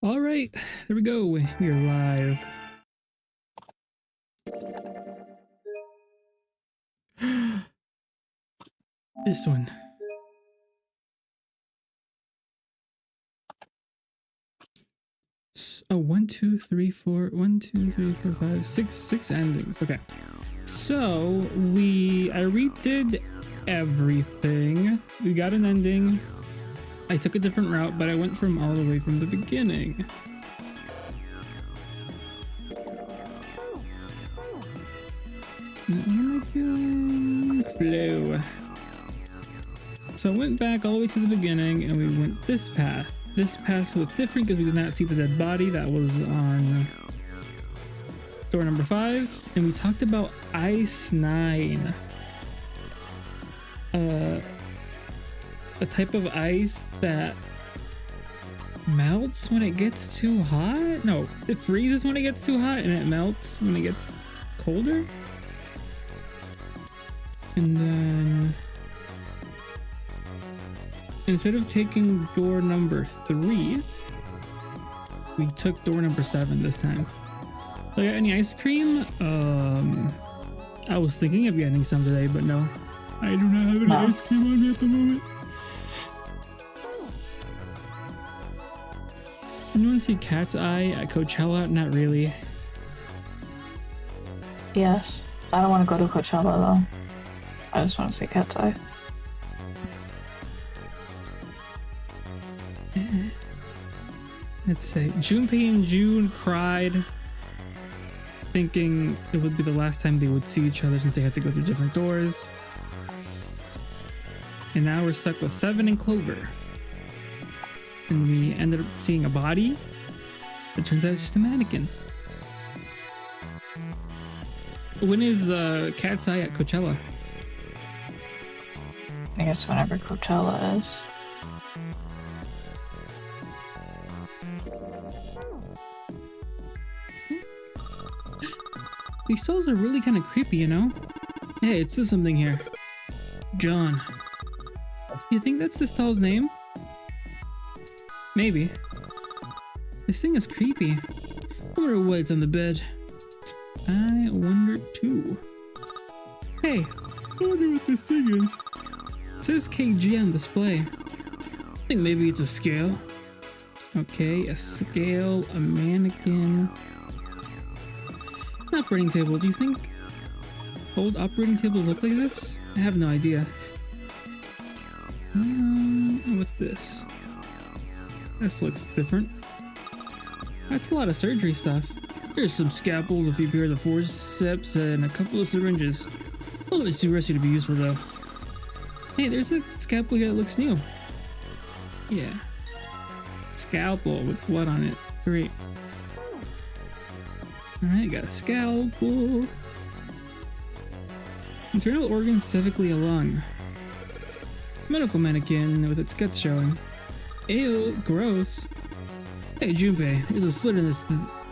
All right, there we go. We are live. This one. Oh, 1, 2, 3, 4. 1, 2, 3, 4, 5, 6. 6 endings. Okay. So I redid everything. We got an ending. I took a different route, but I went from all the way from the beginning. What am I doing? Flow. So I went back all the way to the beginning and we went this path. This path was different because we did not see the dead body that was on door number 5. And we talked about Ice 9. A type of ice that melts when it gets too hot? No, it freezes when it gets too hot and it melts when it gets colder. And then instead of taking door number 3, we took door number 7 this time. So I got any ice cream? I was thinking of getting some today, but no. I do not have any ice cream on me at the moment. You want to see Cat's Eye at Coachella? Not really. Yes. I don't want to go to Coachella though. I just want to see Cat's Eye. Let's say Junpei and June cried, thinking it would be the last time they would see each other since they had to go through different doors. And now we're stuck with 7 and Clover. And we ended up seeing a body. It turns out it's just a mannequin. When is Cat's Eye at Coachella? I guess whenever Coachella is. These stalls are really kind of creepy, you know? Hey, it says something here. John. You think that's the stall's name? Maybe. This thing is creepy. I wonder what's on the bed. I wonder too. Hey, I wonder what this thing is. It says KG on display. I think maybe it's a scale. Okay, a scale, a mannequin. An operating table. Do you think old operating tables look like this? I have no idea. What's this? This looks different. That's a lot of surgery stuff. There's some scalpels, a few pairs of forceps, and a couple of syringes. All of it's too rusty to be useful though. Hey, there's a scalpel here that looks new. Yeah. Scalpel with blood on it. Great. Alright, got a scalpel. Internal organs, specifically a lung. Medical mannequin with its guts showing. Ew, gross. Hey Junpei, there's a slit in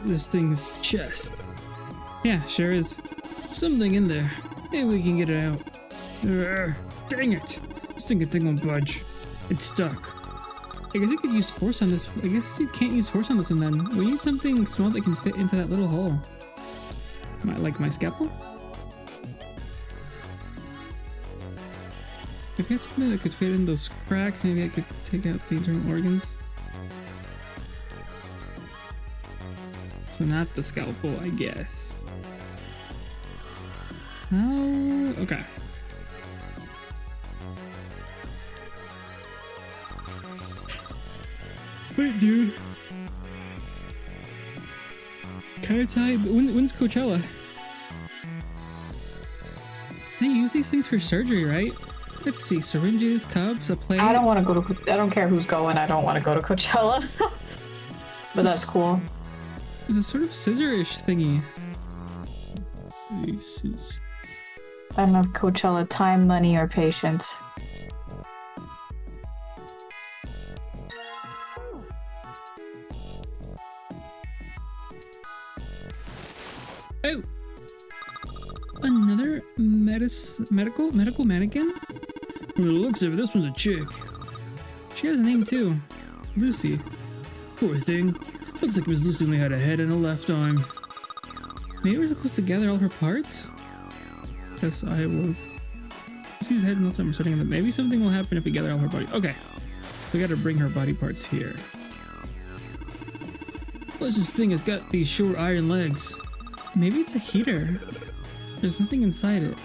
this thing's chest. Yeah, sure is. Something in there. Maybe we can get it out. Urgh, dang it! This thing won't budge. It's stuck. I guess you could use force on this. I guess you can't use force on this one then. We need something small that can fit into that little hole. Like my scalpel? If I had something that could fit in those cracks, maybe I could take out the internal organs. So not the scalpel, I guess. Oh, okay. Wait, dude. Cat's Eye? When's Coachella? They use these things for surgery, right? Let's see, syringes, cups, a plate. I don't want to go to. I don't care who's going. I don't want to go to Coachella. But that's cool. It's a sort of scissor-ish thingy. I don't know if Coachella time, money, or patience. Oh! Another medical mannequin? From the looks of it, this one's a chick. She has a name too. Lucy. Poor thing. Looks like Miss Lucy only had a head and a left arm. Maybe we're supposed to gather all her parts? Yes, I will. Lucy's head and left arm are starting. Maybe something will happen if we gather all her body. Okay. We gotta bring her body parts here. What's this thing? It's got these short iron legs. Maybe it's a heater. There's nothing inside it.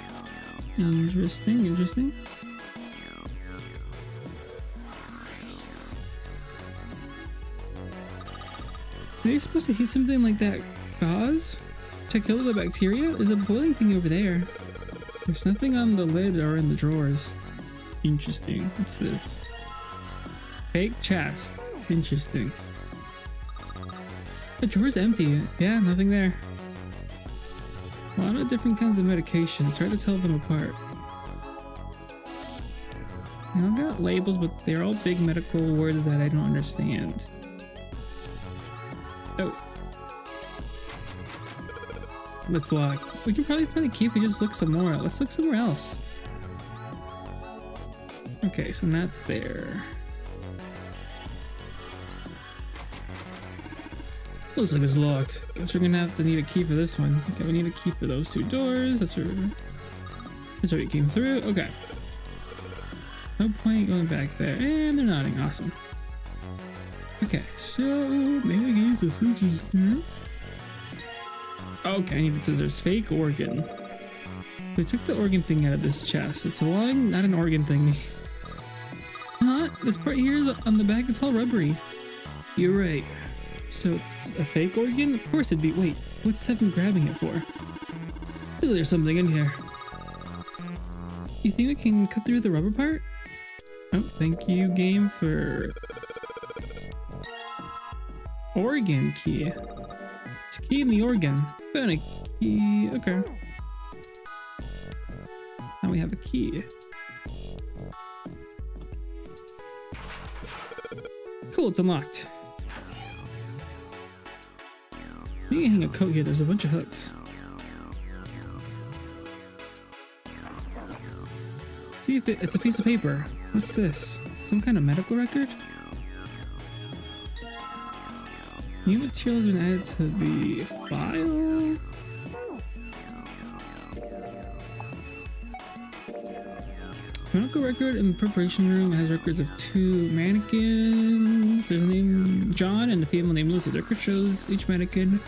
Interesting, interesting. Are you supposed to heat something like that gauze to kill the bacteria? There's a boiling thing over there. There's nothing on the lid or in the drawers. Interesting. What's this? Fake chest. Interesting. The drawer's empty. Yeah, nothing there. A lot of different kinds of medication. It's hard to tell them apart. They all got labels, but they're all big medical words that I don't understand. Oh. Let's lock. We can probably find a key if we just look some more. Let's look somewhere else. Okay, so not there. Looks like it's locked. Guess we're gonna have to need a key for this one. Okay, we need a key for those two doors. That's where we came through. Okay. No point going back there. And they're nodding. Awesome. Okay, so maybe we can use the scissors here. Okay, I need the scissors. Fake organ. We took the organ thing out of this chest. It's a lung, not an organ thing. Huh? This part here is on the back. It's all rubbery. You're right. So it's a fake organ? Of course it'd be. Wait, what's Seven grabbing it for? There's something in here. You think we can cut through the rubber part? Oh, thank you, game, for organ key. It's key in the organ. Found a key. Okay. Now we have a key. Cool, it's unlocked. You can hang a coat here. There's a bunch of hooks. See if it's a piece of paper. What's this? Some kind of medical record? New material has been added to the file. Medical record in the preparation room has records of 2 mannequins. There's a name John and a female named Lucy. The record shows each mannequin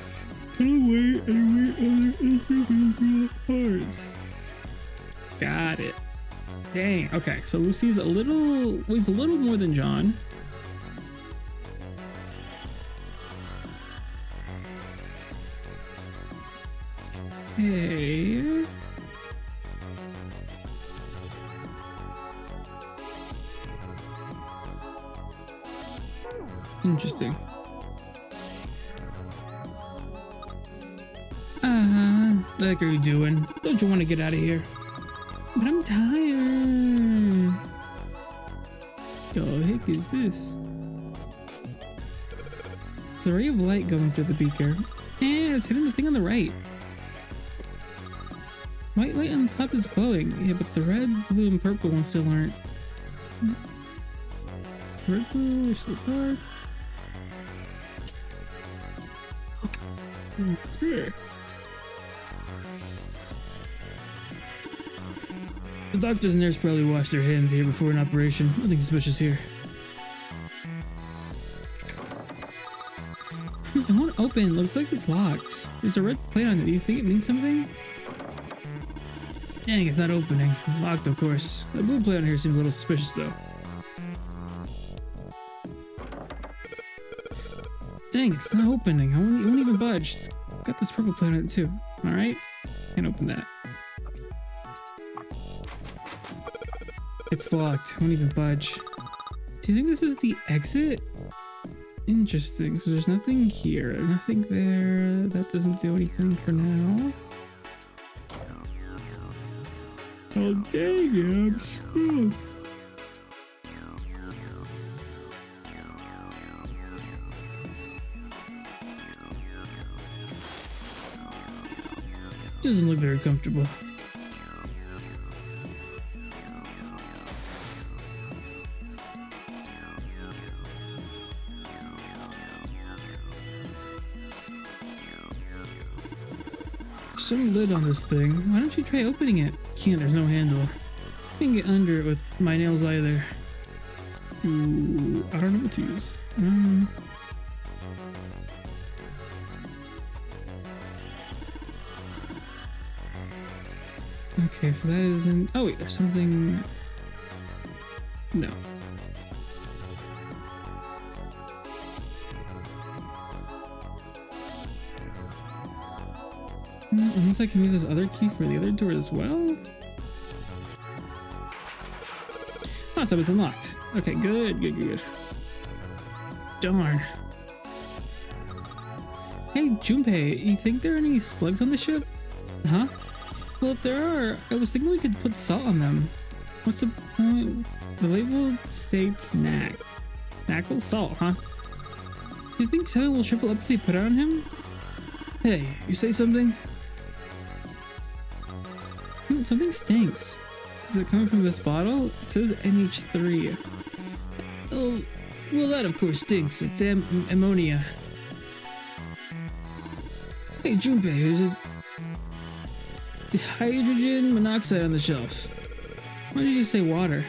can wait and wait other individual parts. Got it. Dang. Okay, so Lucy's weighs a little more than John. Hey. Interesting. The heck are you doing? Don't you want to get out of here? But I'm tired. The heck is this? It's a ray of light going through the beaker. And it's hitting the thing on the right. White light on the top is glowing. Yeah, but the red, blue, and purple ones still aren't. Red, blue, are still dark. Okay. The doctors and nurse probably wash their hands here before an operation. Nothing suspicious here. It won't open. Looks like it's locked. There's a red plate on it. Do you think it means something? Dang, it's not opening. Locked, of course. The blue plate on here seems a little suspicious, though. Dang, it's not opening. It won't even budge. It's got this purple plate on it, too. Alright? Can't open that. It's locked. Won't even budge. Do you think this is the exit? Interesting. So there's nothing here. Nothing there. That doesn't do anything for now. Oh, dang it. I'm stuck. Doesn't look very comfortable. some lid on this thing. Why don't you try opening it? Can't, there's no handle. I can't get under it with my nails either. Ooh, I don't know what to use. Okay, so that isn't... Oh wait, there's something... No. Unless I can use this other key for the other door as well? Oh, so it's unlocked. Okay, good. Darn. Hey, Junpei, you think there are any slugs on the ship? Huh? Well, if there are, I was thinking we could put salt on them. What's the point? The label states knack. Knackle salt, huh? Do you think something will shrivel up if we put it on him? Hey, you say something? Something stinks. Is it coming from this bottle? It says NH3. Oh, well that of course stinks. It's ammonia. Hey Junpei, there's a hydrogen monoxide on the shelf. Why did you just say water?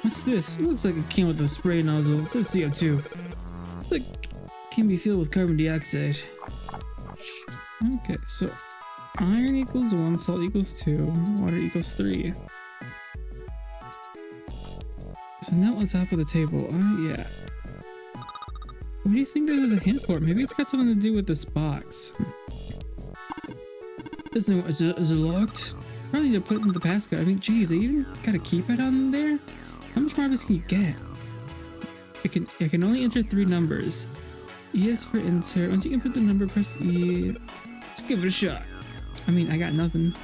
What's this? It looks like a can with a spray nozzle. It says CO2. It's like it can be filled with carbon dioxide. Okay, so iron equals 1, salt equals 2, water equals 3. There's a note on top of the table. Yeah. What do you think there's a hint for? Maybe it's got something to do with this box. This thing, is it locked? Probably need to put it in the passcode. I mean, geez, they even got a keypad on there? How much more of this can you get? I can only enter 3 numbers. E is for enter. Once you input the number, press E. Let's give it a shot. I mean, I got nothing.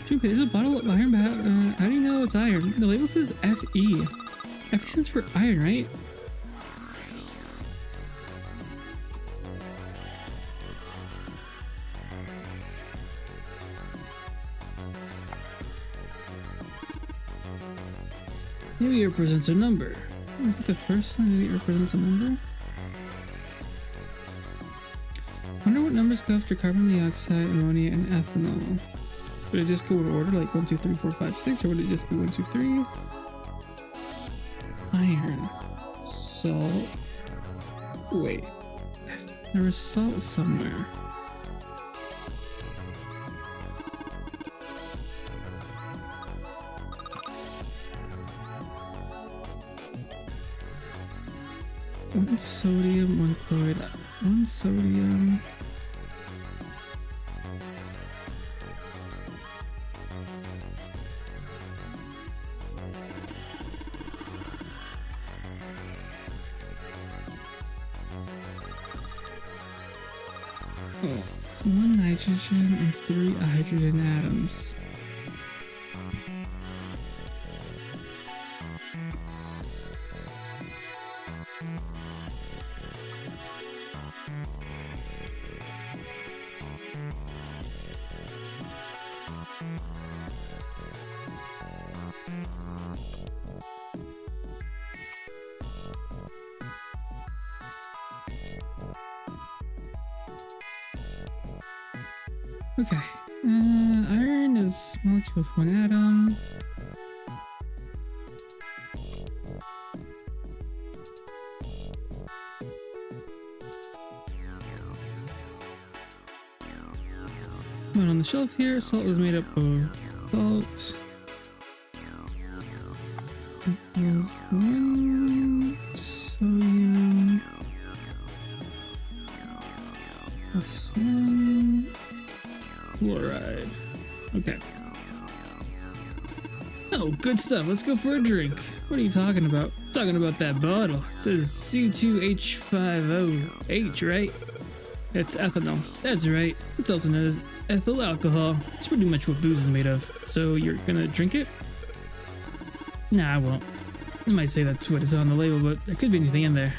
Junpei, there's a bottle of iron, but how do you know it's iron? The label says Fe. Fe stands for iron, right? Maybe it represents a number. I think the first line maybe it represents a number. Wonder what numbers go after carbon dioxide, ammonia, and ethanol. Would it just go in order like 1, 2, 3, 4, 5, 6, or would it just be 1, 2, 3? Iron. Salt. Wait. There was salt somewhere. One sodium, 1 chloride, 1 sodium. Oh, 1 nitrogen and 3 hydrogen atoms. Okay, iron is a molecule with 1 atom. One on the shelf here, salt is made up of salt. Equals 1 sodium plus 1 fluoride. Okay. Oh, good stuff. Let's go for a drink. What are you talking about? I'm talking about that bottle. It says C2H5OH, right? It's ethanol. That's right. It's also known as ethyl alcohol. It's pretty much what booze is made of. So you're gonna drink it? Nah, I won't. I might say that's what is on the label, but there could be anything in there.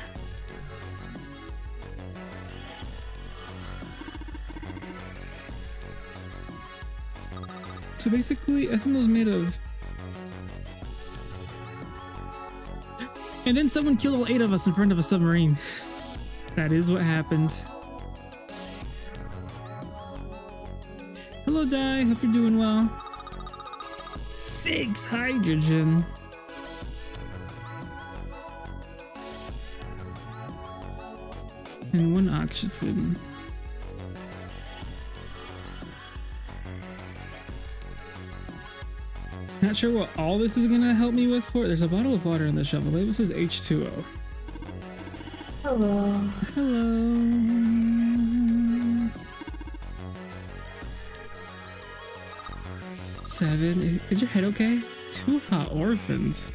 So basically, ethanol is made of And then someone killed all 8 of us in front of a submarine. That is what happened. Hello, Di. Hope you're doing well. 6 hydrogen. And 1 oxygen. Not sure what all this is gonna help me with for. There's a bottle of water on the shelf. The label says H2O. Hello. Hello. 7. Is your head okay? 2 hot orphans.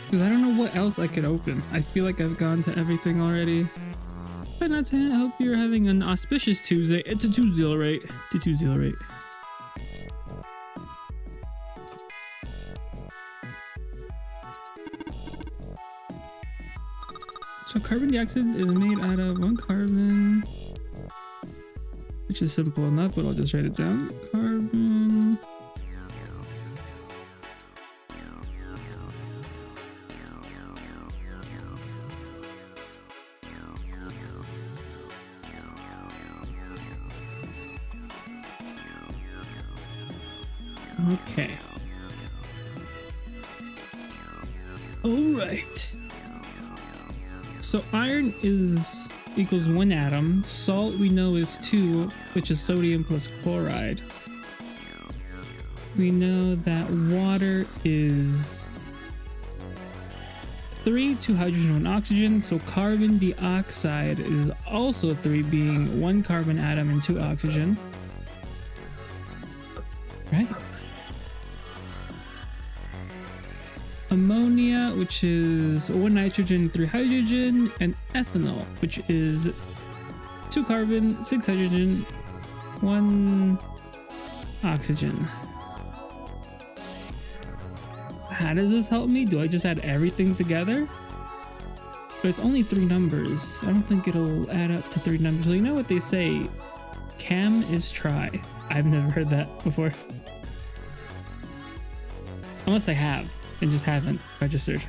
Because I don't know what else I could open. I feel like I've gone to everything already. But not to hope you're having an auspicious Tuesday. It's a Tuesday, right? It's a Tuesday, right? So carbon dioxide is made out of 1 carbon, which is simple enough, but I'll just write it down. Carbon. Okay. All right. So iron equals 1 atom. Salt we know is 2, which is sodium plus chloride. We know that water is 3, 2 hydrogen, 1 oxygen. So carbon dioxide is also 3, being 1 carbon atom and 2 oxygen. Right? Ammonia, which is 1 nitrogen, 3 hydrogen, and ethanol, which is 2 carbon, 6 hydrogen, 1 oxygen. How does this help me? Do I just add everything together? But it's only 3 numbers. I don't think it'll add up to 3 numbers. So you know what they say? Cam is try. I've never heard that before. Unless I have. And just haven't registered.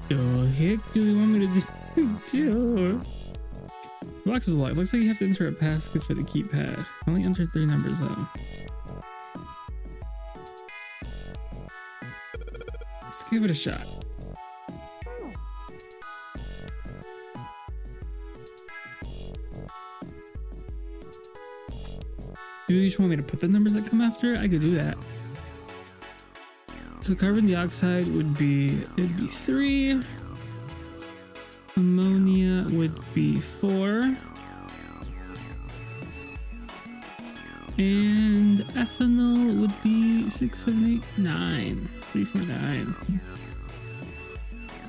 The heck do they want me to do? The box is locked. Looks like you have to enter a passcode for the keypad. I only entered 3 numbers though. Let's give it a shot. Do you just want me to put the numbers that come after? I could do that. So carbon dioxide would be, it'd be 3. Ammonia would be 4. And ethanol would be 6, 7, 8, 9. 3, 4, 9.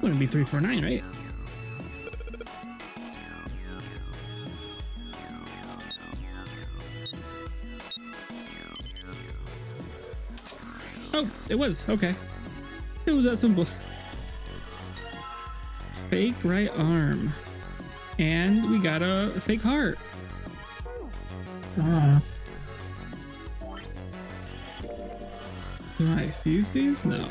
Wouldn't be 3, 4, 9, right? Oh, it was. Okay. It was that simple. Fake right arm. And we got a fake heart. Do I fuse these? No.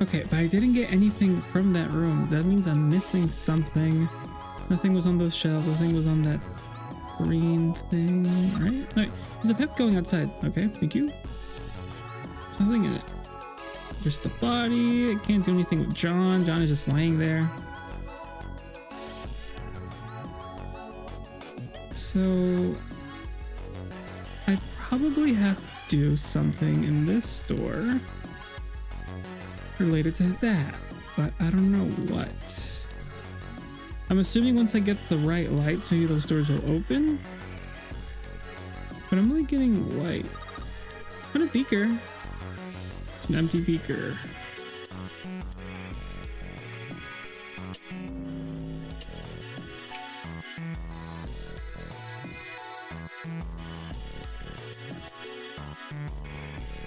Okay, but I didn't get anything from that room. That means I'm missing something. Nothing was on those shelves. Nothing was on that green thing, right? Alright, there's a pep going outside. Okay, thank you. There's nothing in it. Just the body. I can't do anything with John. John is just laying there. So I probably have to do something in this store related to that, but I don't know what. I'm assuming once I get the right lights, maybe those doors will open. But I'm only getting white. What a beaker. An empty beaker.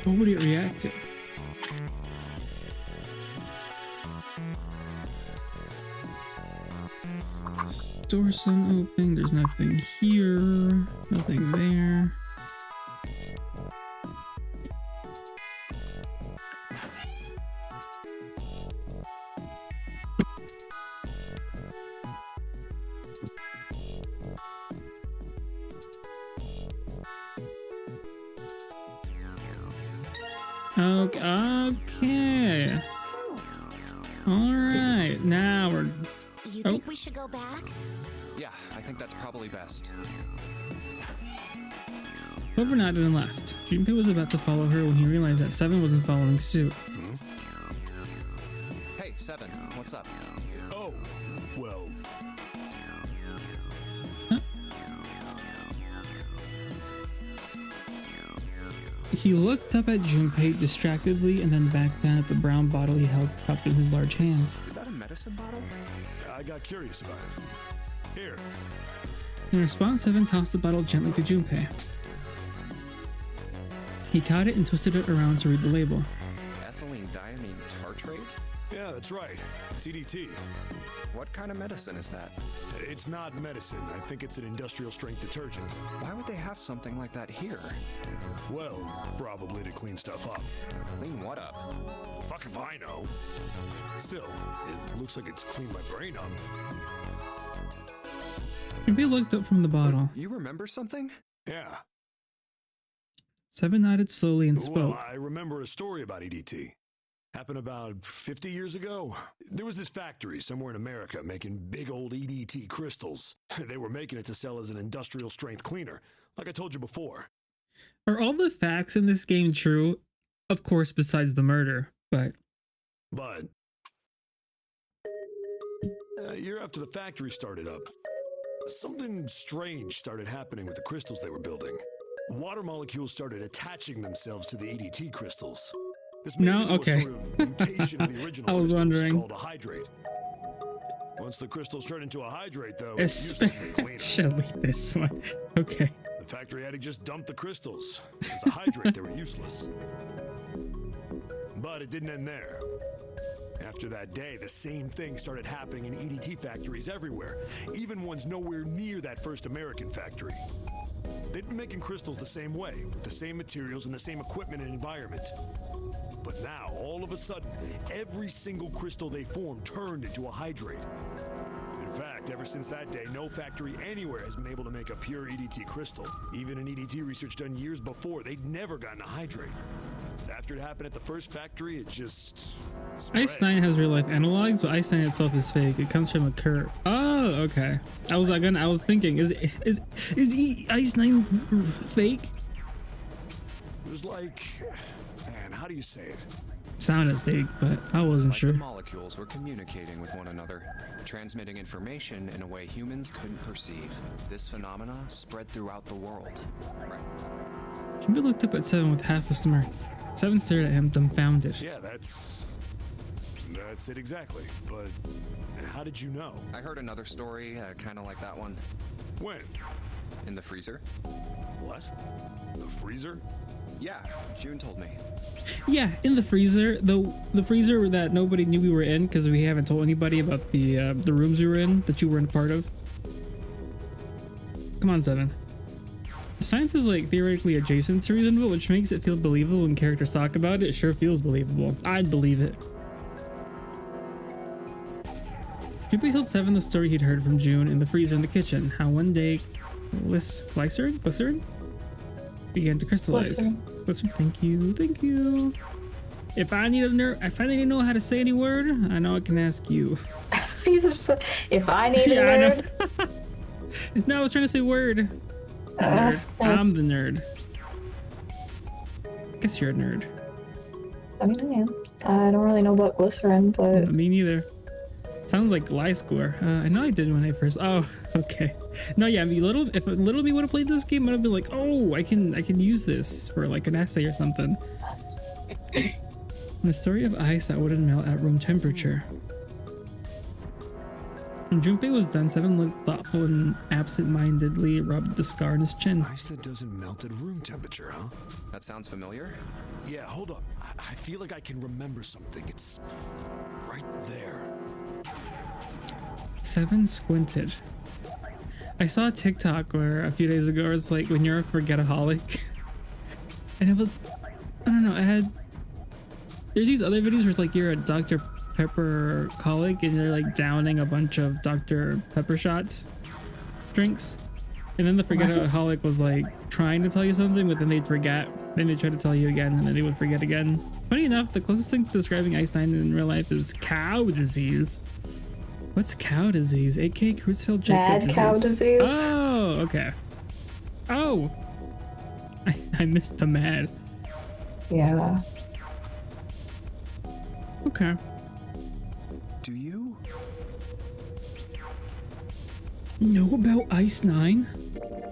What would it react to? Doors open. There's nothing here. Nothing there. Okay. All right. Now we're. You think we should go back? Yeah, I think that's probably best. Clover nodded and left. Junpei was about to follow her when he realized that Seven wasn't following suit. Hmm? Hey, Seven, what's up? Oh, well. Huh? He looked up at Junpei distractedly and then back down at the brown bottle he held cupped in his large hands. Is that a medicine bottle? I got curious about it. Here. In response, Seven tossed the bottle gently to Junpei. He caught it and twisted it around to read the label. Ethylene diamine tartrate? Yeah, that's right. CDT. What kind of medicine is that? It's not medicine. I think it's an industrial strength detergent. Why would they have something like that here? Well, probably to clean stuff up. Clean what up? Fuck if I know. Still, it looks like it's cleaned my brain up. Junpei looked up from the bottle. You remember something? Yeah. Seven nodded slowly and spoke. Well, I remember a story about EDT. Happened about 50 years ago. There was this factory somewhere in America making big old EDT crystals. They were making it to sell as an industrial strength cleaner, like I told you before. Are all the facts in this game true? Of course, besides the murder, but... A year after the factory started up, something strange started happening with the crystals they were building. Water molecules started attaching themselves to the EDT crystals. This made it into a sort of mutation of the original I was crystals wondering. called a hydrate. Once the crystals turned into a hydrate, though, it was useless to clean them. Especially this one. Okay. The factory had to just dump the crystals. As a hydrate, they were useless. But it didn't end there. After that day, the same thing started happening in EDT factories everywhere, even ones nowhere near that first American factory. They'd been making crystals the same way, with the same materials and the same equipment and environment. But now, all of a sudden, every single crystal they formed turned into a hydrate. In fact, ever since that day, no factory anywhere has been able to make a pure EDT crystal. Even in EDT research done years before, they'd never gotten a hydrate. But after it happened at the first factory, it just spread. Ice Nine has real life analogs, but Ice Nine itself is fake. It comes from a curve. Oh, okay. I was thinking, is Ice Nine fake? It was like, man, how do you say it? Sounded fake, but I wasn't Like sure. the molecules were communicating with one another, transmitting information in a way humans couldn't perceive. This phenomena spread throughout the world. Right. Junpei looked up at Seven with half a smirk. Seven stared at him, dumbfounded. Yeah, that's it exactly. But how did you know? I heard another story, kind of like that one. When? In the freezer. What? The freezer? Yeah, June told me. Yeah, in the freezer, the freezer that nobody knew we were in because we haven't told anybody about the rooms we were in that you weren't a part of. Come on, Seven. Science is like theoretically adjacent to reasonable, which makes it feel believable when characters talk about it. It sure feels believable. I'd believe it. Junpei told Seven the story he'd heard from June in the freezer in the kitchen. How one day, glycerin began to crystallize. Glycerin. Thank you. If I need to know how to say any word, I know I can ask you. If I need a word. No, I was trying to say word. Nerd. I'm the nerd. Guess you're a nerd. I mean, I am. I don't really know about glycerin, but Me neither. Sounds like lie score. I know I did when I first. Oh, okay. No, yeah. If little me would have played this game, I'd have been like, oh, I can use this for like an essay or something. The story of ice that wouldn't melt at room temperature. When Junpei was done, Seven looked thoughtful and absent-mindedly rubbed the scar on his chin. Ice that doesn't melt at room temperature, huh? That sounds familiar. Yeah, hold up. I feel like I can remember something. It's right there. Seven squinted. I saw a TikTok where a few days ago it's like when you're a forgetaholic. And it was, I don't know, there's these other videos where it's like you're a Dr. Pepper colic and you're like downing a bunch of Dr. Pepper shots, drinks. And then the forgetaholic was like trying to tell you something, but then they'd forget. Then they try to tell you again, and then they would forget again. Funny enough, the closest thing to describing Einstein in real life is cow disease. What's cow disease? AK Creutzfeldt Jakob disease. cow disease. Oh, okay. Oh, I missed the mad. Yeah. Okay. Do you Know about Ice 9?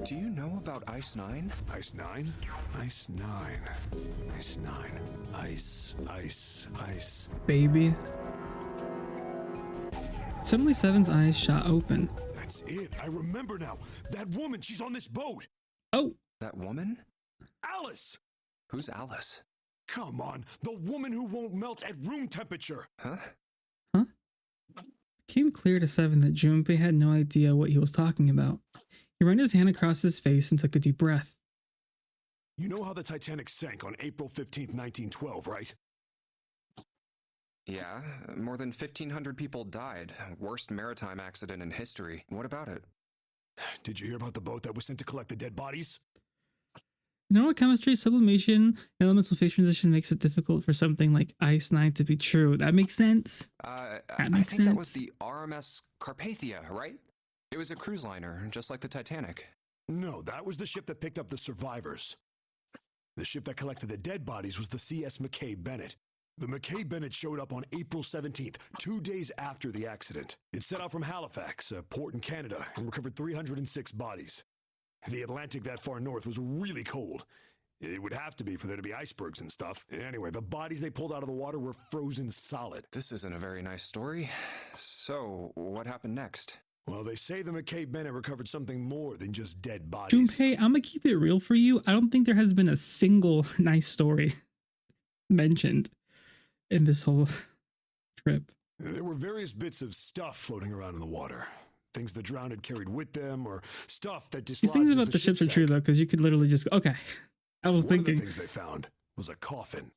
Do you know about Ice 9? Ice 9? Ice 9. Ice 9. Ice. Baby. Suddenly Seven's eyes shot open. That's it. I remember now. That woman, she's on this boat. Oh, That woman? Alice! Who's Alice? Come on. The woman who won't melt at room temperature. Huh? it came clear to Seven that Junpei had no idea what he was talking about. He ran his hand across his face and took a deep breath. You know how the Titanic sank on April 15th, 1912, right? Yeah, more than 1,500 people died. Worst maritime accident in history. What about it? Did you hear about the boat that was sent to collect the dead bodies? You know what chemistry, sublimation, and elemental phase transition makes it difficult for something like Ice 9 to be true. That makes sense. I makes think that was sense. the RMS Carpathia, right? It was a cruise liner, just like the Titanic. No, that was the ship that picked up the survivors. The ship that collected the dead bodies was the CS McKay Bennett. The McKay Bennett showed up on April 17th, 2 days after the accident. It set out from Halifax, a port in Canada, and recovered 306 bodies. The Atlantic that far north was really cold. It would have to be for there to be icebergs and stuff. Anyway, the bodies they pulled out of the water were frozen solid. This isn't a very nice story. So, what happened next? Well, they say the McKay Bennett recovered something more than just dead bodies. Junpei, I'm gonna keep it real for you. I don't think there has been a single nice story mentioned in this whole trip. There were various bits of stuff floating around in the water. Things the drowned had carried with them, or stuff that These dislodged things as about the ships are ship true sank. though, because you could literally just go, okay. I was One of the thinking. things they found was a coffin.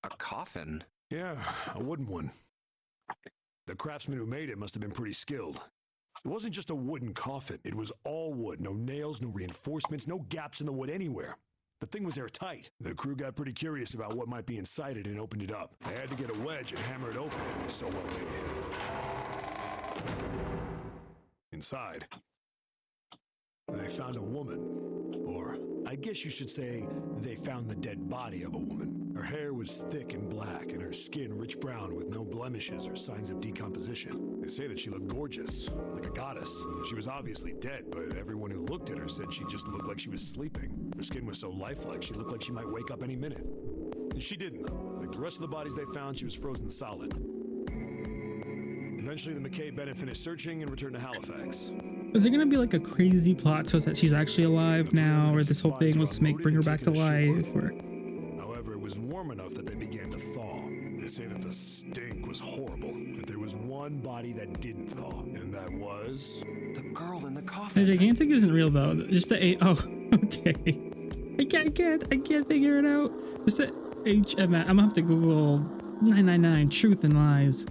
A coffin? Yeah, a wooden one. The craftsman who made it must have been pretty skilled. It wasn't just a wooden coffin. It was all wood. No nails, no reinforcements, no gaps in the wood anywhere. The thing was airtight. The crew got pretty curious about what might be inside it and opened it up. They had to get a wedge and hammer it open. It was so well made. Inside, they found a woman. Or, I guess you should say, they found the dead body of a woman. Her hair was thick and black, and her skin rich brown with no blemishes or signs of decomposition. They say that she looked gorgeous, like a goddess. She was obviously dead, but everyone who looked at her said she just looked like she was sleeping. Her skin was so lifelike, she looked like she might wake up any minute. And she didn't, though. Like the rest of the bodies they found, she was frozen solid. Eventually, the McKay Bennett finished searching and returned to Halifax. Is there gonna be like a crazy plot twist that she's actually alive now, or this whole thing was to bring her back to life, or? However, it was warm enough that they began to thaw. They say that the stink was horrible, but there was one body that didn't thaw, and that was... The girl in the The coffin. gigantic isn't real though. Just the oh, okay. I can't figure it out. Just the I'm gonna have to Google 999 Truth and Lies.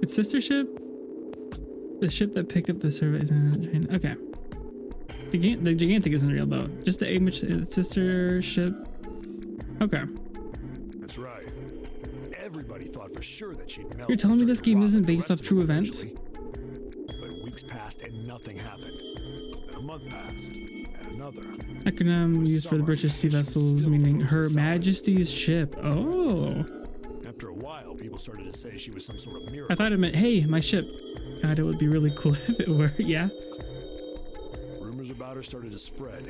Its sister ship. The ship that picked up the survey. Okay. The gigantic isn't real though. Just the its sister ship. Okay. That's right. Everybody thought for sure that she'd melt. You're telling me and this start to game rot isn't like the based rest off of true them events? eventually. But weeks passed and nothing happened. And a month passed. And another. Acronym used for the British sea vessels, meaning Her Majesty's ship. Oh. After a while, people started to say she was some sort of miracle. I thought it meant, hey, my ship. God, it would be really cool if it were, yeah. Rumors about her started to spread.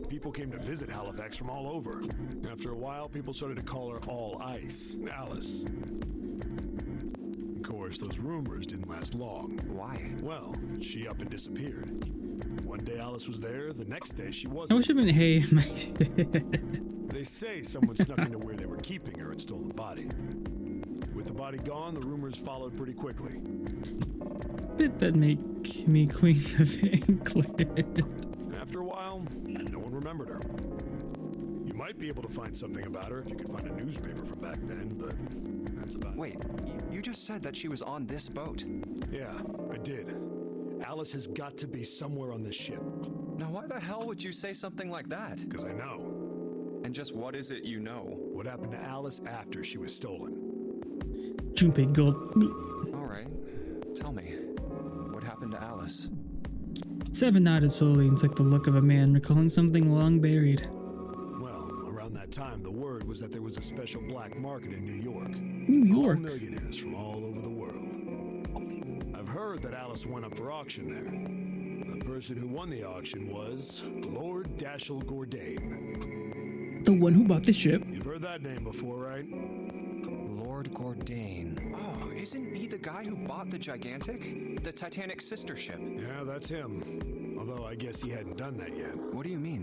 People came to visit Halifax from all over. After a while, people started to call her All Ice, Alice. Of course, those rumors didn't last long. Why? Well, she up and disappeared. One day Alice was there, the next day she I wasn't. wish it meant, hey, my They say someone snuck into where they were keeping her and stole the body. With the body gone, the rumors followed pretty quickly. Bit that make me Queen of England. After a while, no one remembered her. You might be able to find something about her if you could find a newspaper from back then, but that's about it. Wait, you just said that she was on this boat. Yeah, I did. Alice has got to be somewhere on this ship. Now why the hell would you say something like that? Because I know. And just what is it you know? What happened to Alice after she was stolen? Junpei Gold. Alright, tell me. What happened to Alice? Seven nodded slowly and took the look of a man recalling something long buried. Well, around that time, the word was that there was a special black market in New York. New York. All millionaires from all over the world. I've heard that Alice went up for auction there. The person who won the auction was Lord Dashel Gordain. The one who bought the ship. You've heard that name before, right? Lord Gordain. Oh, isn't he the guy who bought the Gigantic? The Titanic sister ship? Yeah, that's him. Although I guess he hadn't done that yet. What do you mean?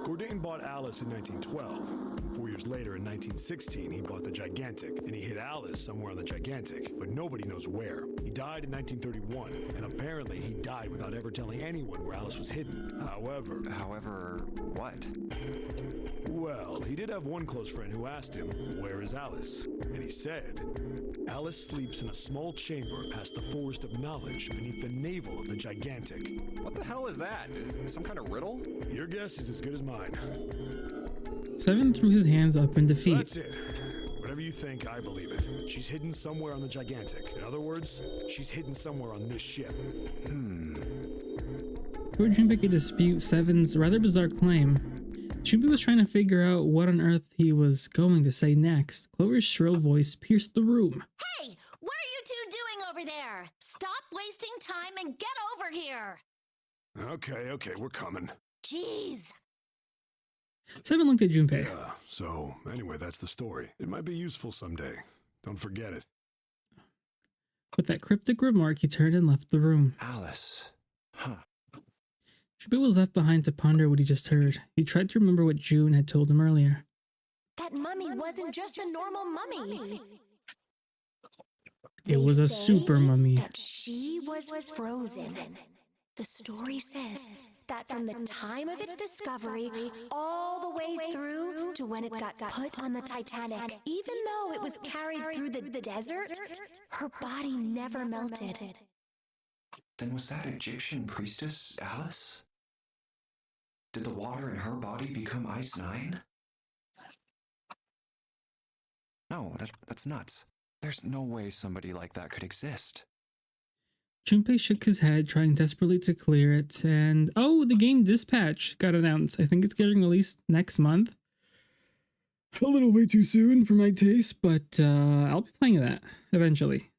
Gordain bought Alice in 1912. 4 years later, in 1916, he bought the Gigantic, and he hid Alice somewhere on the Gigantic, but nobody knows where. He died in 1931, and apparently he died without ever telling anyone where Alice was hidden. However, what? Well, he did have one close friend who asked him, "Where is Alice?" And he said, "Alice sleeps in a small chamber past the Forest of Knowledge beneath the navel of the Gigantic." What the hell is that? Is it some kind of riddle? Your guess is as good as mine. Seven threw his hands up in So defeat. that's it. Whatever you think, I believe it. She's hidden somewhere on the Gigantic. In other words, she's hidden somewhere on this ship. Before Junpei could dispute Seven's rather bizarre claim, Junpei was trying to figure out what on earth he was going to say next. Clover's shrill voice pierced the room. Hey, what are you two doing over there? Stop wasting time and get over here. Okay, we're coming. Jeez. Seven looked at Junpei. Yeah, so anyway, that's the story. It might be useful someday. Don't forget it. With that cryptic remark, he turned and left the room. Alice. Huh. Junpei was left behind to ponder what he just heard. He tried to remember what June had told him earlier. That mummy wasn't just a normal mummy. It was a super mummy. That she was frozen. The story says that from the time of its discovery all the way through to when it got put on the Titanic, even though it was carried through the desert, her body never melted. Then was that Egyptian priestess Alice? Did the water in her body become Ice 9? No, that's nuts. There's no way somebody like that could exist. Junpei shook his head, trying desperately to clear it, and oh, the game Dispatch got announced. I think it's getting released next month. A little way too soon for my taste, but I'll be playing that eventually.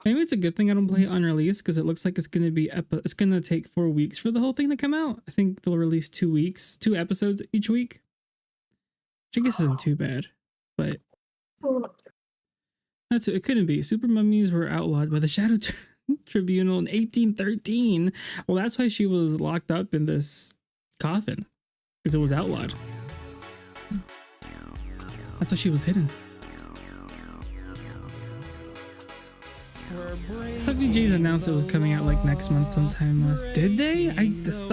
Maybe it's a good thing I don't play it on release, because it looks like it's gonna take 4 weeks for the whole thing to come out. I think they'll release 2 weeks, 2 episodes each week, which I guess isn't too bad, but it couldn't be. Super mummies were outlawed by the Shadow Tribunal in 1813. Well, that's why she was locked up in this coffin, because it was outlawed. That's why she was hidden. RPGs announced it was coming out like next month sometime. Did they?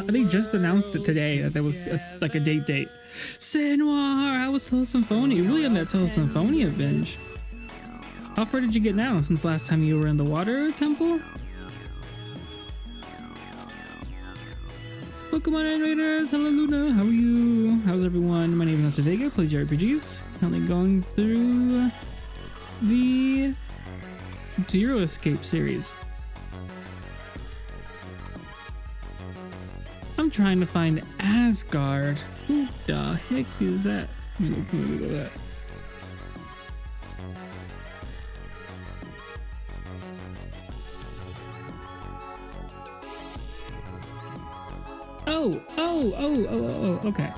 They just announced it today that there was like a date. Senwar, how was Telesymphonia? Really on that Telesymphonia binge. How far did you get now since last time you were in the water temple? Pokemon Invaders, hello Luna, how are you? How's everyone? My name is Master Vega, play jrpgs. Currently going through the Zero Escape series. I'm trying to find Asgard. Who the heck is that? Let me Google that. Oh, okay.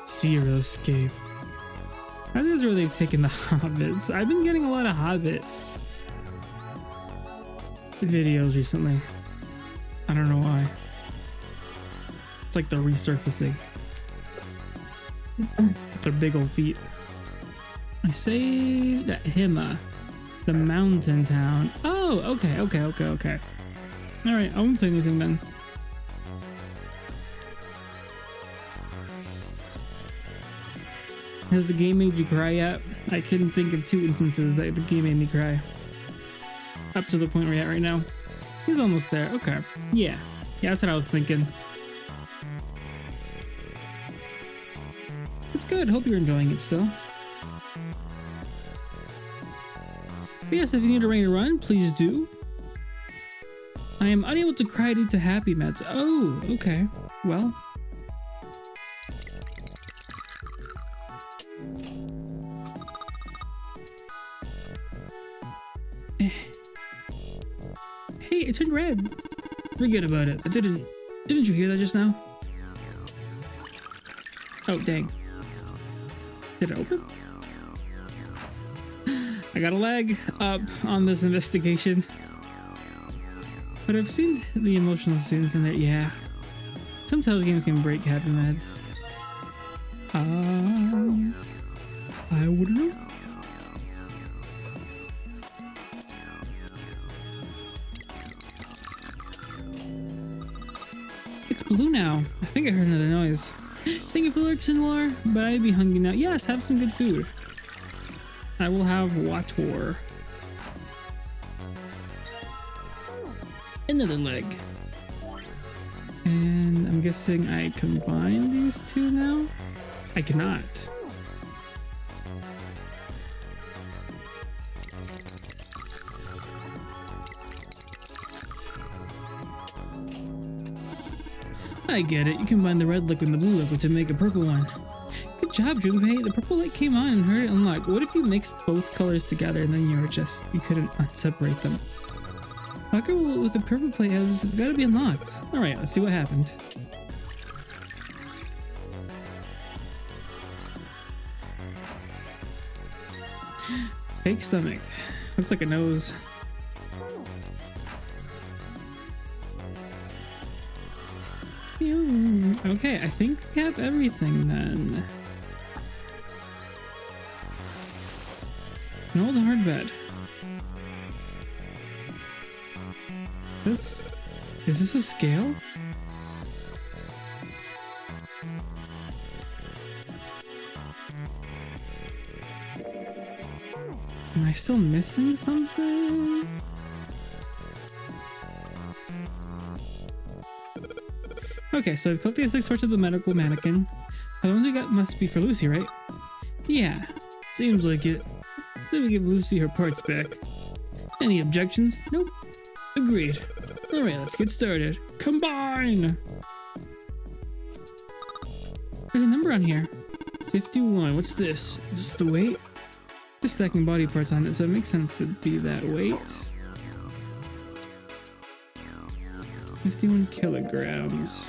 Zeroscape. I think that's where they've taken the Hobbits. I've been getting a lot of Hobbit videos recently. I don't know why. It's like they're resurfacing. Their big old feet. I saved that Hima. The mountain town. Oh, okay. Alright, I won't say anything then. Has the game made you cry yet? I couldn't think of 2 instances that the game made me cry. Up to the point we're at right now. He's almost there. Okay. Yeah, that's what I was thinking. It's good. Hope you're enjoying it still. But yes, if you need a rain to run, please do. I am unable to cry due to happy meds. Oh, okay. Well. Hey, it turned red. Forget about it. Didn't you hear that just now? Oh, dang. Did it open? I got a leg up on this investigation. But I've seen the emotional scenes in there. Yeah. Sometimes games can break happy meds. I wouldn't know. It's blue now. I think I heard another noise. Thank you for lurks and more, but I'd be hungry now. Yes, have some good food. I will have Wator. Another leg. And I'm guessing I combine these two now? I cannot. I get it. You combine the red liquid and the blue liquid to make a purple one. Good job, Junpei. The purple light came on and heard it unlock. What if you mixed both colors together and then you couldn't separate them? Locker with the purple plate has got to be unlocked. All right, let's see what happened. Fake stomach. Looks like a nose. Okay, I think we have everything then. An old hard bed. Is this a scale? Am I still missing something? Okay, so I've collected 6 parts of the medical mannequin. The ones we got must be for Lucy, right? Yeah, seems like it. So we give Lucy her parts back. Any objections? Nope. Agreed. Alright, let's get started. Combine! There's a number on here. 51. What's this? Is this the weight? Just stacking body parts on it, so it makes sense to be that weight. 51 kilograms.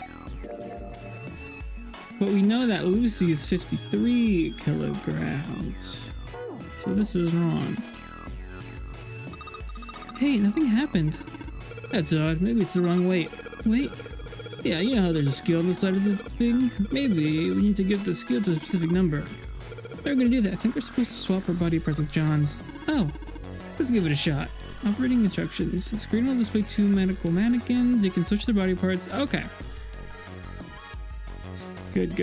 But we know that Lucy is 53 kilograms. So this is wrong. Hey, nothing happened. That's odd. Maybe it's the wrong weight. Wait. Yeah, you know how there's a scale on the side of the thing? Maybe we need to get the scale to a specific number. They're gonna do that. I think we're supposed to swap our body parts with John's. Oh, let's give it a shot. Operating instructions. The screen will display 2 medical mannequins. You can switch their body parts. Okay. Good.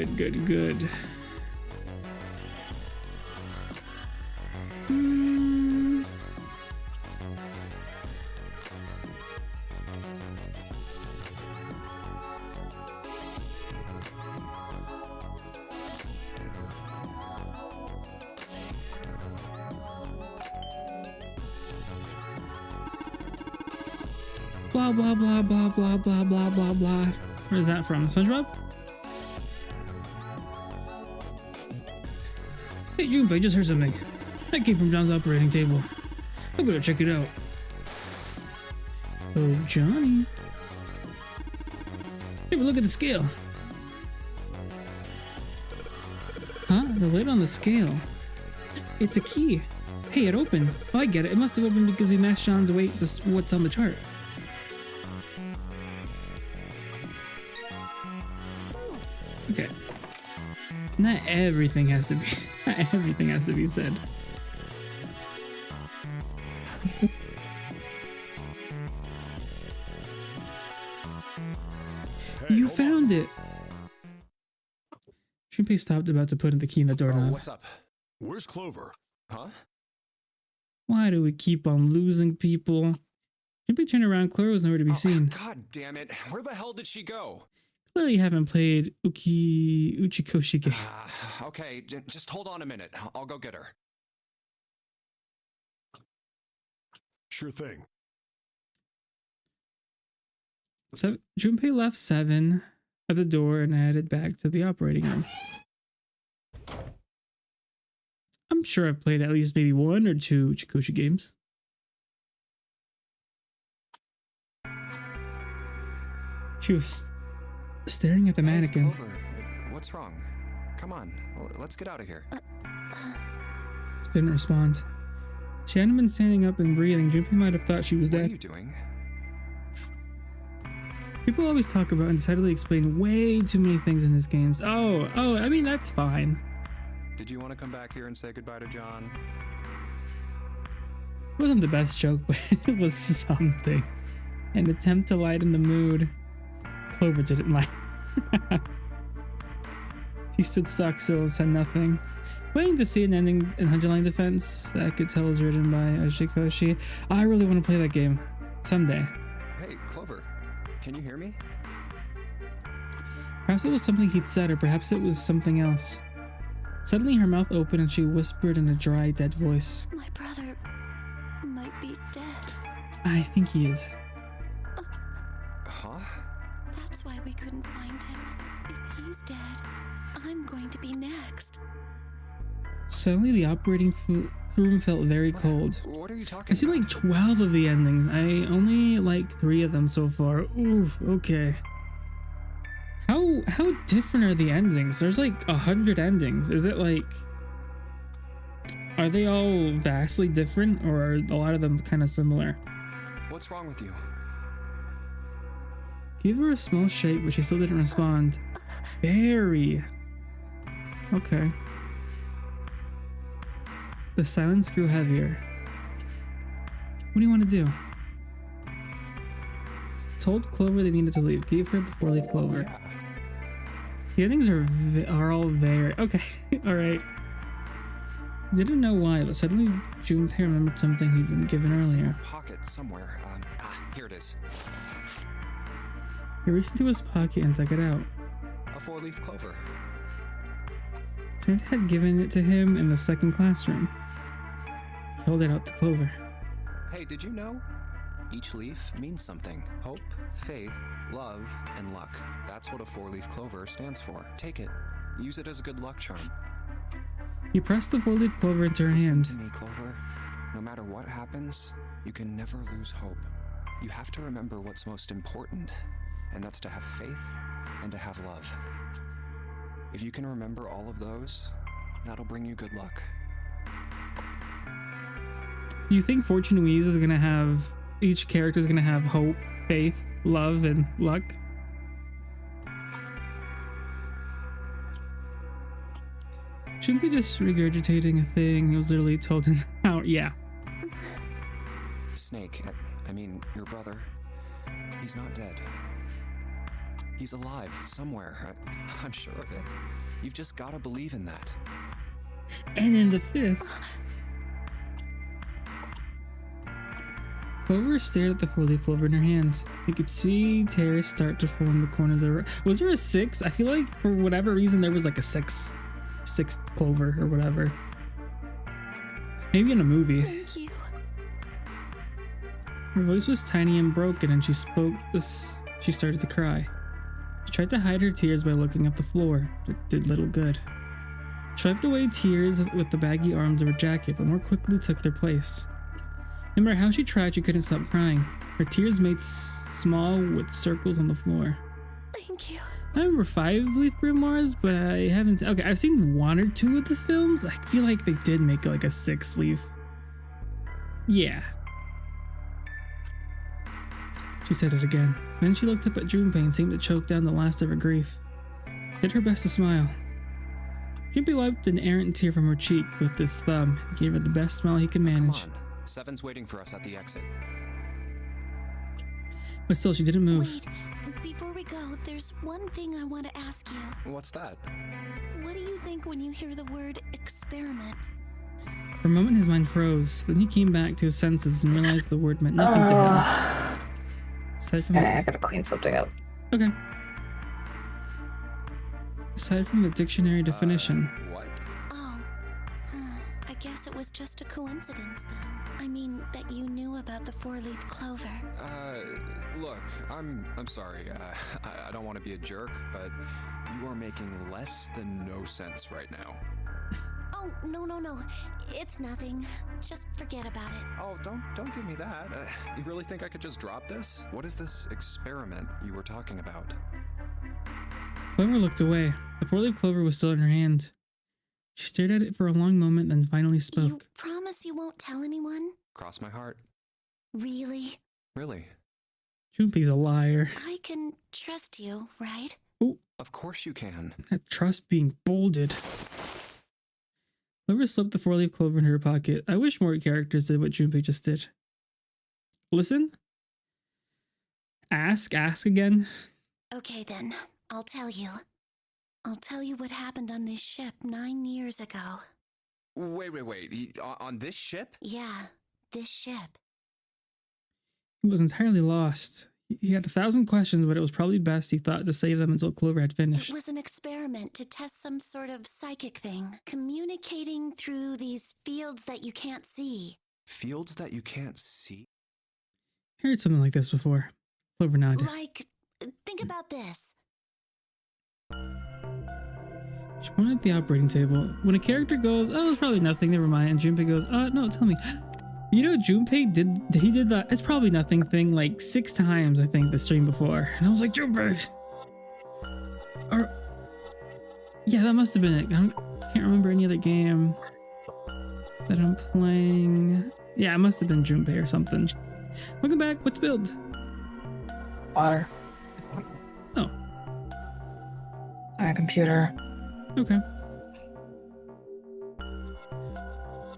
Blah blah blah blah blah blah blah blah blah. Where is that from? SpongeBob? Hey Junpei, I just heard something. That came from John's operating table. I better check it out. Oh, Johnny. Hey, but look at the scale. Huh? The lid on the scale. It's a key. Hey, it opened. Oh, I get it. It must have opened because we matched John's weight to what's on the chart. Okay. Not everything has to be. Not everything has to be said. You found it. Junpei stopped about to put in the key in the doorknob. What's up? Where's Clover? Huh? Why do we keep on losing people? Junpei turned around. Clover was nowhere to be seen. God damn it. Where the hell did she go? Clearly you haven't played Uchikoshi game. Okay, just hold on a minute. I'll go get her. Sure thing. Junpei left 7 at the door and headed back to the operating room. I'm sure I've played at least maybe 1 or 2 Uchikoshi games. She was staring at the mannequin. Clover, what's wrong? Come on, let's get out of here. She didn't respond. She hadn't been standing up and breathing. Junpei might have thought she was What are dead. you doing? People always talk about and decidedly explain way too many things in these games. Oh, I mean, that's fine. Did you want to come back here and say goodbye to John? It wasn't the best joke, but it was something. An attempt to lighten the mood. Clover didn't like. She stood stock still and said nothing. Waiting to see an ending in Underline Defense that I could tell was written by Uchikoshi. I really want to play that game. Someday. Hey, Clover, can you hear me? Perhaps it was something he'd said, or perhaps it was something else. Suddenly her mouth opened and she whispered in a dry, dead voice. My brother might be dead. I think he is. Huh? That's why we couldn't find him. If he's dead, I'm going to be next. Suddenly the operating room felt very cold. What are you talking I've seen about? like 12 of the endings. I only like 3 of them so far. Oof, okay. How different are the endings? There's like 100 endings. Is it like... Are they all vastly different, or are a lot of them kind of similar? What's wrong with you? Gave her a small shake, but she still didn't respond. Very. Okay. The silence grew heavier. What do you want to do? Told Clover they needed to leave. Gave her the 4-leaf clover. Yeah. The endings are all very... Okay, alright. Didn't know why, but suddenly Junpei remembered something he'd been given It's in earlier. a pocket somewhere. Here it is. He reached into his pocket and took it out. A 4-leaf clover. Santa had given it to him in the second classroom. He held it out to Clover. Hey, did you know? Each leaf means something. Hope, faith, love, and luck. That's what a 4-leaf clover stands for. Take it. Use it as a good luck charm. He pressed the 4-leaf clover into her Listen hand. to me, Clover. No matter what happens, you can never lose hope. You have to remember what's most important, and that's to have faith and to have love. If you can remember all of those, that'll bring you good luck. Do you think Fortune Weaves is gonna have... Each character is gonna have hope, faith, love, and luck? Shouldn't be just regurgitating a thing he was literally told him how... Yeah. Snake, I mean, your brother, he's not dead. He's alive somewhere. I'm sure of it. You've just got to believe in that. And in the 5th... Clover stared at the 4-leaf clover in her hand. You could see tears start to form the corners of her... Was there a 6? I feel like for whatever reason there was like a sixth clover or whatever. Maybe in a movie. Thank you. Her voice was tiny and broken, and she started to cry. She tried to hide her tears by looking at the floor, but it did little good. She wiped away tears with the baggy arms of her jacket, but more quickly took their place. No matter how she tried, she couldn't stop crying. Her tears made small with circles on the floor. Thank you. I remember 5-leaf grimoires, but I haven't. Okay, I've seen 1 or 2 of the films. I feel like they did make like a 6-leaf. Yeah. She said it again. Then she looked up at Junpei and seemed to choke down the last of her grief. She did her best to smile. Junpei wiped an errant tear from her cheek with his thumb and gave her the best smile he could manage. Come on. Seven's waiting for us at the exit. But still, she didn't move. Wait, before we go, there's one thing I want to ask you. What's that? What do you think when you hear the word experiment? For a moment, his mind froze. Then he came back to his senses and realized the word meant nothing to him. Aside from Okay, I gotta clean something up. Okay. Aside from the dictionary definition. What? Oh, I guess it was just a coincidence then. I mean, that you knew about the 4-leaf clover. Look, I'm sorry. I don't want to be a jerk, but you are making less than no sense right now. Oh, no. It's nothing. Just forget about it. Oh, don't give me that. You really think I could just drop this? What is this experiment you were talking about? Clover looked away. The 4-leaf clover was still in her hand. She stared at it for a long moment, then finally spoke. You promise you won't tell anyone? Cross my heart. Really? Really? Junpei's a liar. I can trust you, right? Oh, Of course you can. that trust being bolded. Clover slipped the 4-leaf clover in her pocket. I wish more characters did what Junpei just did. Listen. Ask again. Okay then, I'll tell you. I'll tell you what happened on this ship 9 years ago. Wait. On this ship? Yeah, this ship. He was entirely lost. He had 1,000 questions, but it was probably best, he thought, to save them until Clover had finished. It was an experiment to test some sort of psychic thing, communicating through these fields that you can't see. Fields that you can't see? I heard something like this before. Clover nodded. Like, think about this. She pointed at the operating table. When a character goes, oh, it's probably nothing, never mind, and Junpei goes, no, tell me. You know, Junpei did that it's probably nothing thing like 6 times, I think, the stream before. And I was like, Junpei! Or, yeah, that must have been it. I can't remember any other game that I'm playing. Yeah, it must have been Junpei or something. Welcome back, what's build? Water. Oh, On a computer. okay.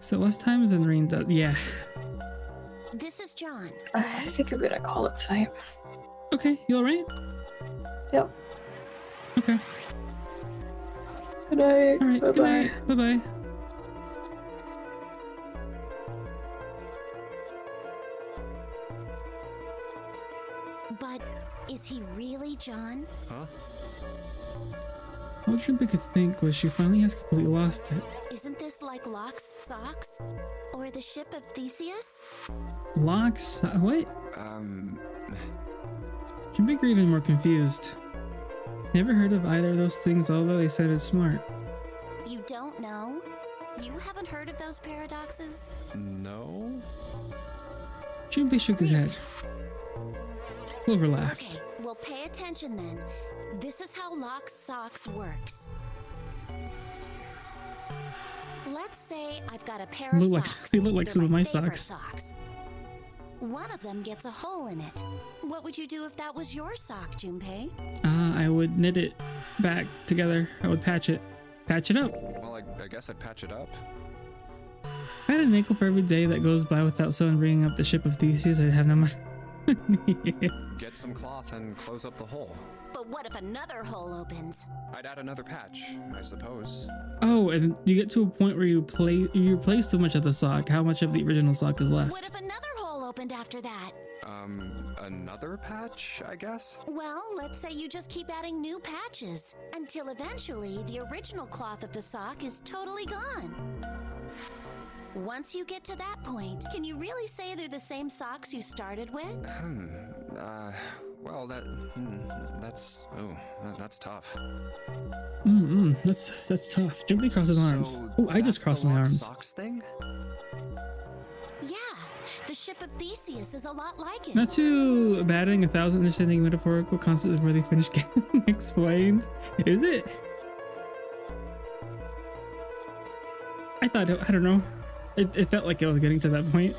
So less times than Rain does. Yeah. This is John. I think I'm gonna call it tonight. Okay, you alright? Yep. Okay. Good night. Alright, Bye good night. Bye-bye. But is he really John? Huh? All Junpei could think was she finally has completely lost it. Isn't this like Locke's socks? Or the ship of Theseus? Locks? What? Junpei grew even more confused. Never heard of either of those things, although they sounded smart. You don't know? You haven't heard of those paradoxes? No? Junpei shook his head. Clover laughed. Okay, well pay attention then. This is how Locke's socks works. Let's say I've got a pair of socks. They look like They're some of my favorite socks. One of them gets a hole in it. What would you do if that was your sock, Junpei? I would knit it back together. I would patch it. Patch it up. Well, I guess I'd patch it up. If I had a nickel for every day that goes by without someone bringing up the ship of Theseus, I'd have no money. Get some cloth and close up the hole. But what if another hole opens? I'd add another patch, I suppose. Oh, and you get to a point where you replace so much of the sock. How much of the original sock is left? What if another hole opened after that? Another patch, I guess? Well, let's say you just keep adding new patches until eventually the original cloth of the sock is totally gone. Once you get to that point, can you really say they're the same socks you started with? Well, that's tough. That's tough. Junpei crosses his arms. So Oh, I just that's crossed the my lost arms. socks thing? Yeah, the ship of Theseus is a lot like it. Not too batting 1,000 understanding metaphorical concept before they finish getting explained. Is it? I don't know. It felt like I was getting to that point.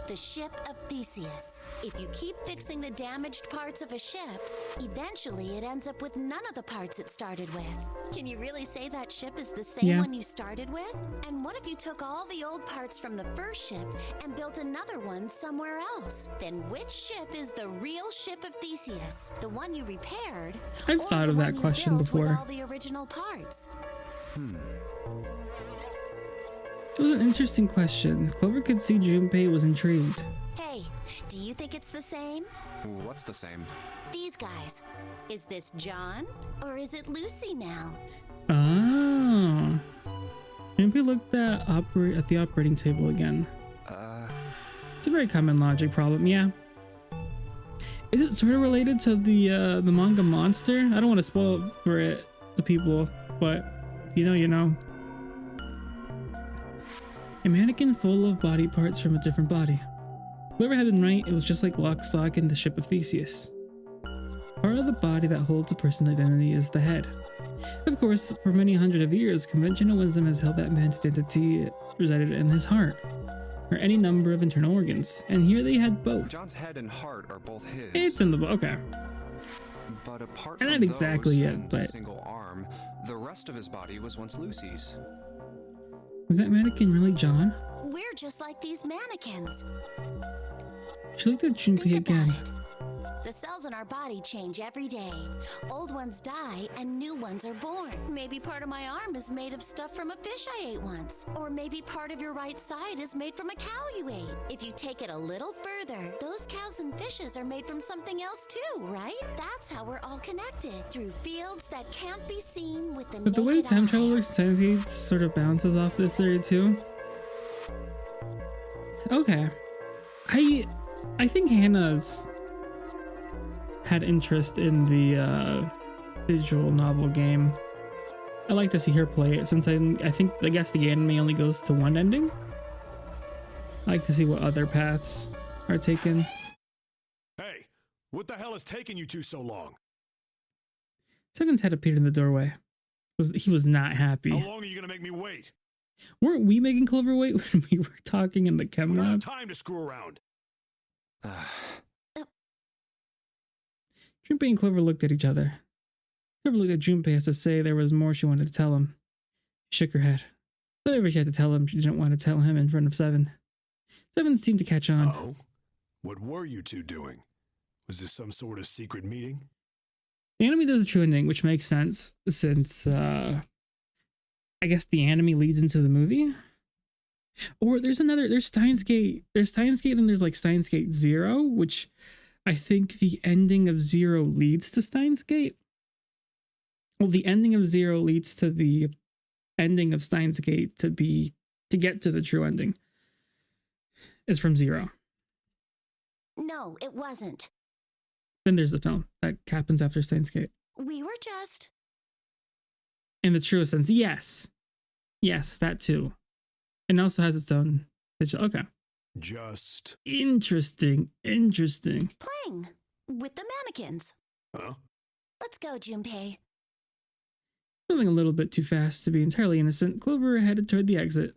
The ship of Theseus. If you keep fixing the damaged parts of a ship, eventually it ends up with none of the parts it started with. Can you really say that ship is the same one you started with? And what if you took all the old parts from the first ship and built another one somewhere else? Then which ship is the real ship of Theseus? The one you repaired? I've or thought the of that one you question built with before. all the original parts? It was an interesting question. Clover could see Junpei was intrigued. Hey, do you think it's the same? What's the same? These guys. Is this John or is it Lucy now? Oh. Junpei looked at the operating table again. It's a very common logic problem, yeah. Is it sort of related to the manga monster? I don't want to spoil it for the people, but if you know, you know. A mannequin full of body parts from a different body. Whoever had been right, it was just like Lock, Stock, and the ship of Theseus. Part of the body that holds a person's identity is the head. Of course, for many hundreds of years, conventional wisdom has held that man's identity resided in his heart, or any number of internal organs, and here they had both. John's head and heart are both his. It's in the book, okay. But apart And from not exactly those yet, and but a single arm, the rest of his body was once Lucy's. was that mannequin really John? We're just like these mannequins. She looked at Junpei Think about again. it. The cells in our body change every day. Old ones die and new ones are born. Maybe part of my arm is made of stuff from a fish I ate once. Or maybe part of your right side is made from a cow you ate. If you take it a little further, those cows and fishes are made from something else too, right? That's how we're all connected, through fields that can't be seen with the But the way naked time eye. travel works, Science Gate sort of bounces off this theory too. Okay. I think Hannah's had interest in the visual novel game. I like to see her play it since I guess the anime only goes to one ending. I like to see what other paths are taken. Hey, what the hell is taking you two so long? Seven's head appeared in the doorway. He was not happy. How long are you gonna make me wait? Weren't we making Clover wait when we were talking in the chem We don't have lab? time to screw around. Junpei and Clover looked at each other. Clover looked at Junpei as to say there was more she wanted to tell him. She shook her head. Whatever she had to tell him, she didn't want to tell him in front of Seven. Seven seemed to catch on. Oh? What were you two doing? Was this some sort of secret meeting? The anime does a true ending, which makes sense since, I guess the anime leads into the movie. Or there's Steins Gate. There's Steins Gate and there's like Steins Gate 0, which I think the ending of 0 leads to Steins Gate. Well, the ending of 0 leads to the ending of Steins Gate to get to the true ending. Is from 0. No, it wasn't. Then there's the film that happens after Steins Gate. We were just... In the truest sense, yes. Yes, that too. It also has its own digital. Okay. Just... Interesting. playing with the mannequins. Huh? Let's go, Junpei. Moving a little bit too fast to be entirely innocent, Clover headed toward the exit.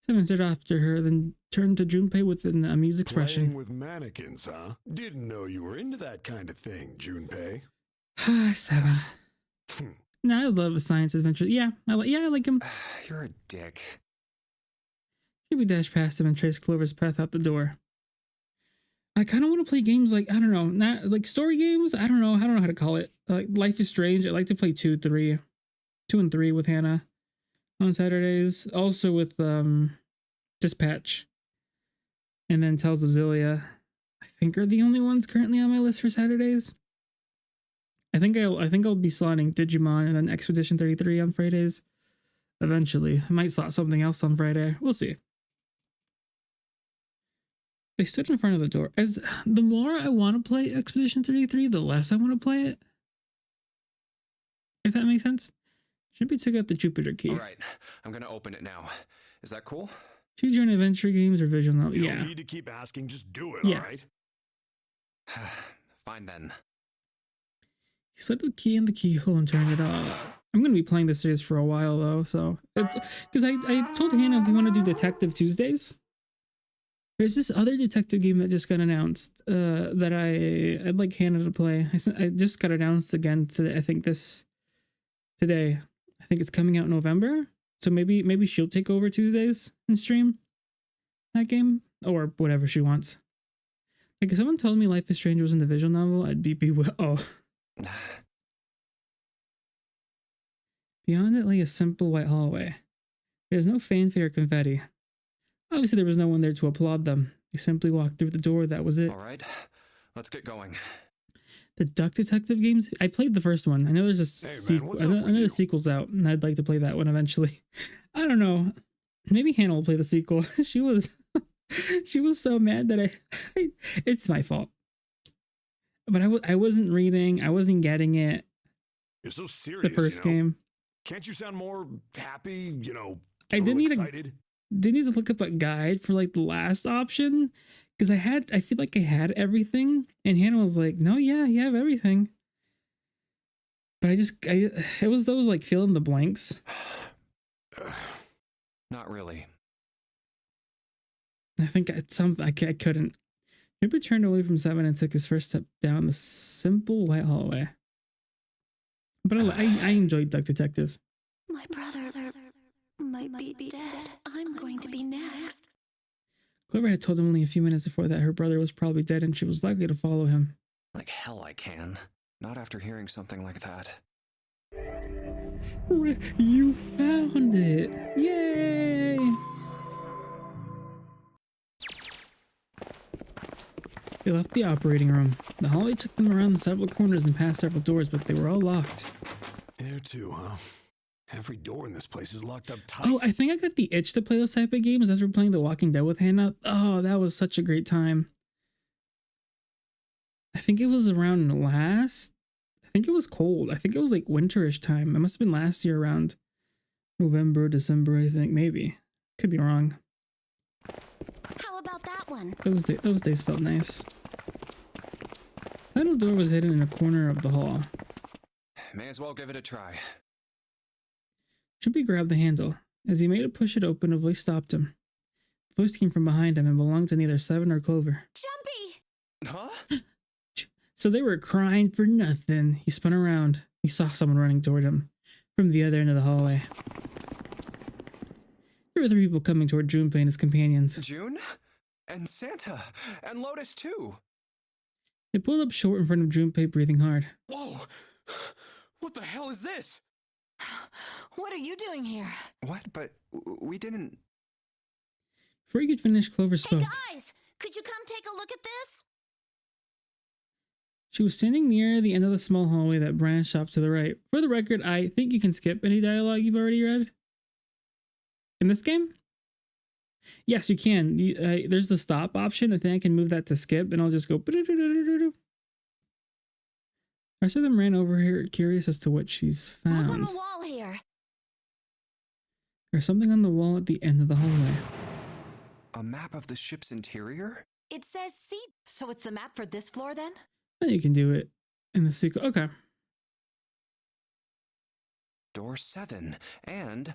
Seven stared after her, then turned to Junpei with an amused expression. Playing with mannequins, huh? Didn't know you were into that kind of thing, Junpei. Seven. No, I love a science adventure. Yeah, I like him. You're a dick. Junpei dashed past him and traced Clover's path out the door. I kind of want to play games like, I don't know, not like story games. I don't know how to call it. Like Life is Strange. I like to play 2 and 3 with Hannah on Saturdays. Also with Dispatch. And then Tales of Zillia, I think are the only ones currently on my list for Saturdays. I think I'll be slotting Digimon and then Expedition 33 on Fridays. eventually. I might slot something else on Friday. We'll see. I stood in front of the door. As the more I want to play Expedition 33, the less I want to play it. If that makes sense. Should be took out the Jupiter key. All right, I'm gonna open it now. Is that cool? Choose your own adventure games or visual novel. You Yeah. don't need to keep asking, just do it, Yeah. all right? Fine then. He slipped the key in the keyhole and turned it off. I'm going to be playing this series for a while though, so because I told Hannah if we want to do Detective Tuesdays. There's this other detective game that just got announced that I'd like Hannah to play. I just got announced again today. I think today. I think it's coming out in November. So maybe she'll take over Tuesdays and stream that game or whatever she wants. Like if someone told me Life is Strange was in the visual novel, I'd be oh. Beyond it lay a simple white hallway. There's no fanfare or confetti. Obviously there was no one there to applaud them. They simply walked through the door, that was it. All right, let's get going. The Duck Detective games? I played the first one. I know there's a sequel. what's I up know with the you? sequel's out, and I'd like to play that one eventually. I don't know. Maybe Hannah will play the sequel. She was so mad that it's my fault. But I wasn't reading. I wasn't getting it. You're so serious, The first you know? game. Can't you sound more happy, you know, I a didn't little need excited? didn't need to look up a guide for like the last option because I feel like I had everything, and Hannah was like, "No, yeah, you have everything." But it was those like fill in the blanks. Not really. I think it's something I couldn't. Maybe turned away from 7 and took his first step down the simple white hallway. But I enjoyed Duck Detective. My brother might be dead. I'm going to be next. Clover had told him only a few minutes before that her brother was probably dead and she was likely to follow him. Like hell I can. Not after hearing something like that. You found it! Yay! They left the operating room. The hallway took them around several corners and past several doors, but they were all locked. There too, huh? Every door in this place is locked up tight. Oh, I think I got the itch to play those type of games as we're playing The Walking Dead with Hannah. Oh, that was such a great time. I think it was around I think it was cold. I think it was like winterish time. It must have been last year around November, December, I think. Maybe. Could be wrong. How about that one? Those days felt nice. The final door was hidden in a corner of the hall. May as well give it a try. Chimpy grabbed the handle. As he made it push it open, a voice stopped him. The voice came from behind him and belonged to neither Seven or Clover. Jumpy! Huh? So they were crying for nothing. He spun around. He saw someone running toward him from the other end of the hallway. There were 3 people coming toward Junpei and his companions. June? And Santa? And Lotus too? They pulled up short in front of Junpei, breathing hard. Whoa! What the hell is this? What are you doing here? What? But we didn't... Before he could finish, Clover spoke. Hey guys, could you come take a look at this? She was standing near the end of the small hallway that branched off to the right. For the record, I think you can skip any dialogue you've already read. In this game? Yes, you can. There's the stop option. I think I can move that to skip, and I'll just go... The rest of them ran over here, curious as to what she's found. Look on the wall here. There's something on the wall at the end of the hallway. A map of the ship's interior? It says seat. So it's the map for this floor then? Then you can do it in the sequel. Okay. Door 7 and...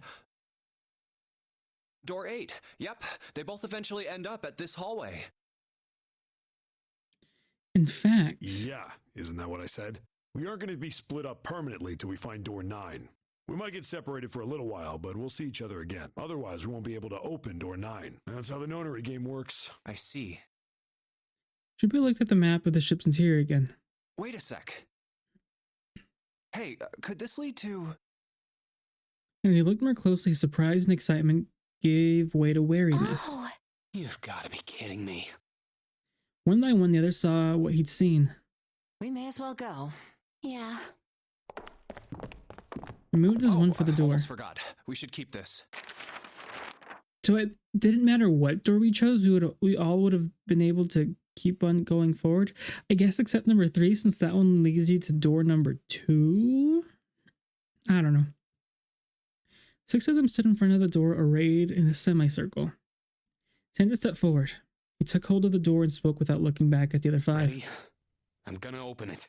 Door 8. Yep, they both eventually end up at this hallway. In fact... Yeah, isn't that what I said? We aren't going to be split up permanently till we find door 9. We might get separated for a little while, but we'll see each other again. Otherwise, we won't be able to open door 9. That's how the Nonary game works. I see. Junpei looked at the map of the ship's interior again. Wait a sec. Hey, could this lead to... As he looked more closely, surprise and excitement gave way to wariness. Oh, You've got to be kidding me. One by one, the others saw what he'd seen. we may as well go. Yeah. Remove this one for the door. Almost forgot. We should keep this. So it didn't matter what door we chose. We all would have been able to keep on going forward. I guess except number 3, since that one leads you to door number 2. I don't know. 6 of them stood in front of the door, arrayed in a semicircle. Santa stepped forward. He took hold of the door and spoke without looking back at the other 5. Ready? I'm gonna open it.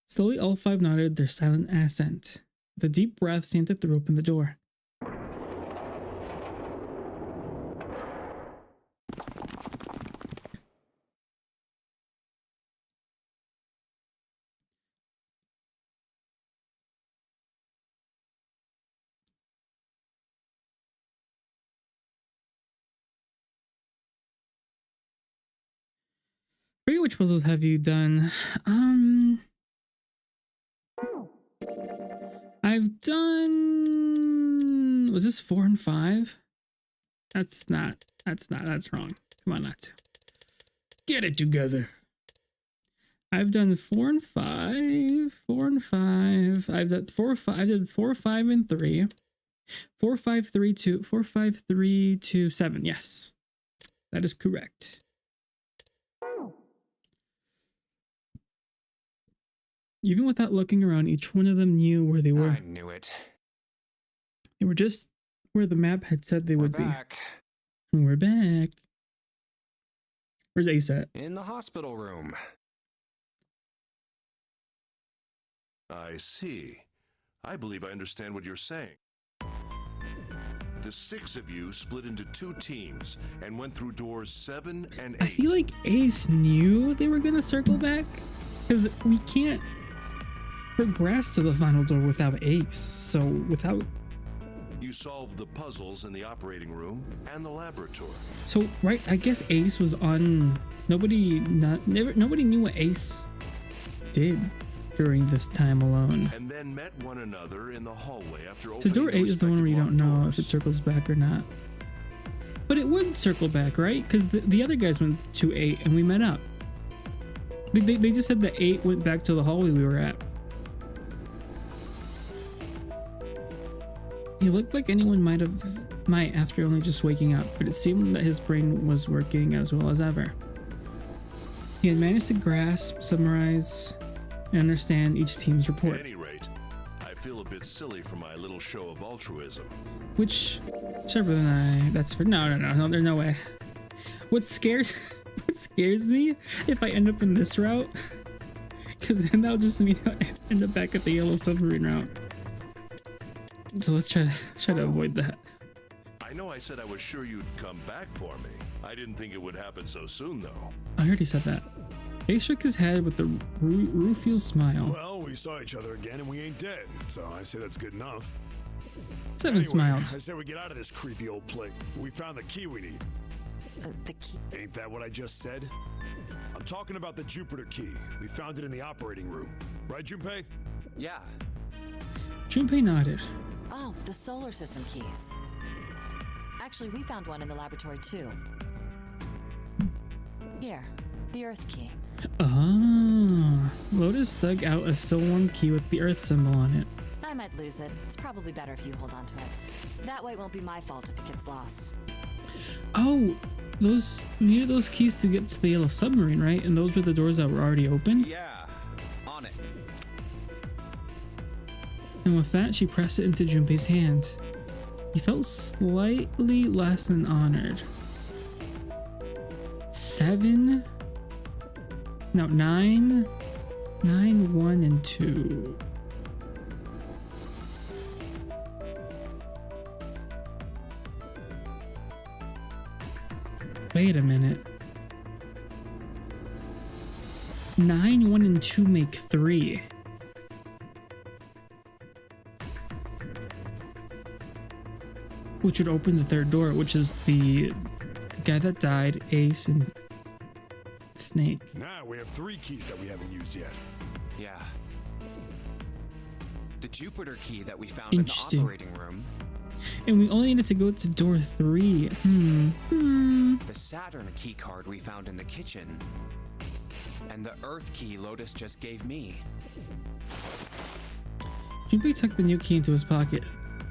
Slowly, all 5 nodded their silent assent. With a deep breath, Santa threw open the door. I forget which puzzles have you done. I've done, was this 4 and 5? That's wrong. Come on, not. Get it together. I've done 4 and 5, 4 and 5. I've done 4, 5. I did 4, 5, and 3. 4, 5, 3, 2. 4, 5, 3, 2, 7. Yes, that is correct. Even without looking around, each one of them knew where they were. I knew it. They were just where the map had said they would Back. be. We're back. Where's Ace at? In the hospital room. I see. I believe I understand what you're saying. The 6 of you split into 2 teams and went through doors 7 and 8. I feel like Ace knew they were gonna circle back, because we can't progress to the final door without Ace. So without, You solved the puzzles in the operating room and the laboratory. so right, I guess Ace was on. Nobody knew what Ace did during this time alone. And then met one another in the hallway after So opening door 8 is the one where you don't know if it doors. circles back or not. But it would circle back, right? Because the other guys went to 8 and we met up. They just said that 8 went back to the hallway we were at. He looked like anyone might after only just waking up, but it seemed that his brain was working as well as ever. He had managed to grasp, summarize, and understand each team's report. At any rate, I feel a bit silly for my little show of altruism. Which, whichever than that's for no, there's no way. What scares me if I end up in this route, because then that'll just mean I end up back at the yellow submarine route. So let's try to avoid that. I know I said I was sure you'd come back for me. I didn't think it would happen so soon, though. I already said that. Ace shook his head with a rueful smile. Well, we saw each other again and we ain't dead, so I say that's good enough. 7 smiled. I said we get out of this creepy old place. We found the key we need. The key. Ain't that what I just said? I'm talking about the Jupiter key. We found it in the operating room. Right, Junpei? Yeah. Junpei nodded. Oh, the solar system keys. Actually, we found one in the laboratory too. Here, the Earth key. Ah, Lotus dug out a silver key with the Earth symbol on it. I might lose it. It's probably better if you hold on to it. That way it won't be my fault if it gets lost. Oh, you needed those keys to get to the yellow submarine, right? And those were the doors that were already open? Yeah. On it. And with that, she pressed it into Junpei's hand. He felt slightly less than honored. 7? No, 9? 9, 1, and 2. Wait a minute. 9, 1, and 2 make 3. Which would open the third door, which is the guy that died, Ace, and Snake. Now we have 3 keys that we haven't used yet. Yeah. The Jupiter key that we found in the Interesting. operating room. And we only needed to go to door 3. The Saturn key card we found in the kitchen. And the Earth key Lotus just gave me. Junpei tucked the new key into his pocket.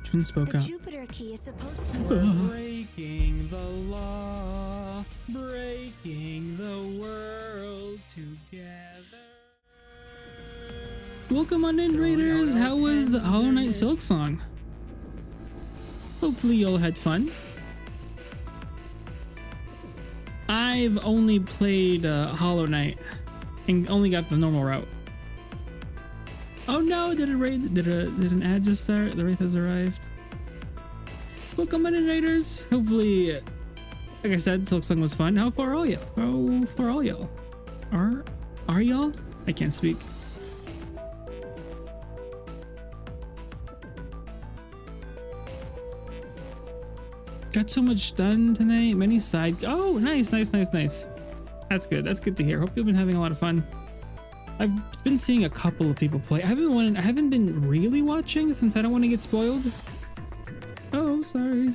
Jun spoke The up. Jupiter key is supposed to. We're breaking the law, breaking the world together. Welcome on in, Raiders. How was Hollow Knight Silk Song? Hopefully y'all had fun. I've only played Hollow Knight and only got the normal route. Oh no, did an ad just start? The Wraith has arrived. Welcome in, Raiders. Hopefully, like I said, Silk Song was fun. How far are y'all? How far are y'all? Are y'all? I can't speak. Got so much done tonight. Many side. Oh, nice. That's good. That's good to hear. Hope you've been having a lot of fun. I've been seeing a couple of people play. I haven't been really watching since I don't want to get spoiled. Oh, sorry.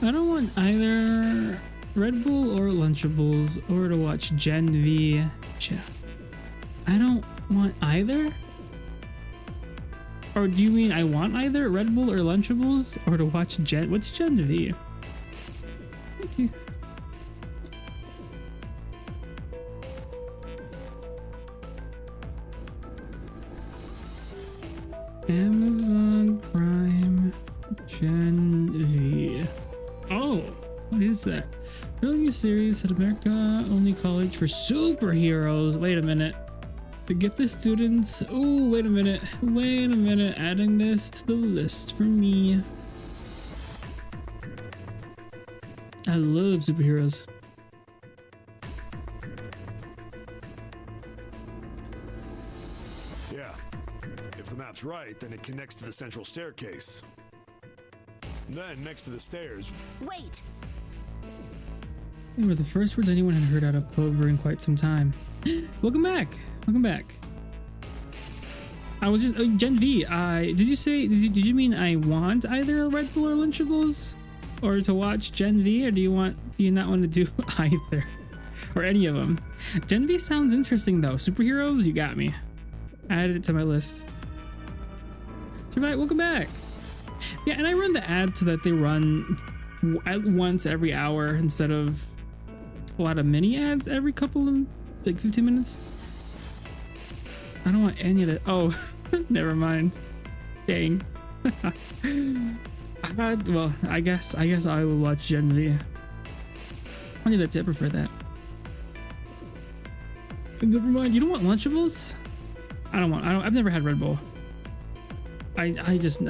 I don't want either Red Bull or Lunchables or to watch Gen V. I don't want either? Or do you mean I want either Red Bull or Lunchables or to watch what's Gen V? Thank you. Amazon Prime Gen V. Oh, what is that? New series at America only college for superheroes. Wait a minute. The gifted students. Oh, wait a minute. Adding this to the list for me. I love superheroes. Yeah. If the map's right, then it connects to the central staircase. Then, next to the stairs... Wait! They were the first words anyone had heard out of Clover in quite some time. Welcome back. I was just Gen V. Did you mean I want either a Red Bull or Lunchables, or to watch Gen V, or do you not want to do either, or any of them? Gen V sounds interesting though. Superheroes, you got me. Added it to my list. Welcome back. Yeah, and I run the ad so that they run once every hour instead of a lot of mini ads every couple of, like 15 minutes. I don't want any of that. Oh, never mind. Dang. Well, I guess I will watch Gen V. Only that's it. I prefer that. Never mind. You don't want Lunchables? I've never had Red Bull. I've just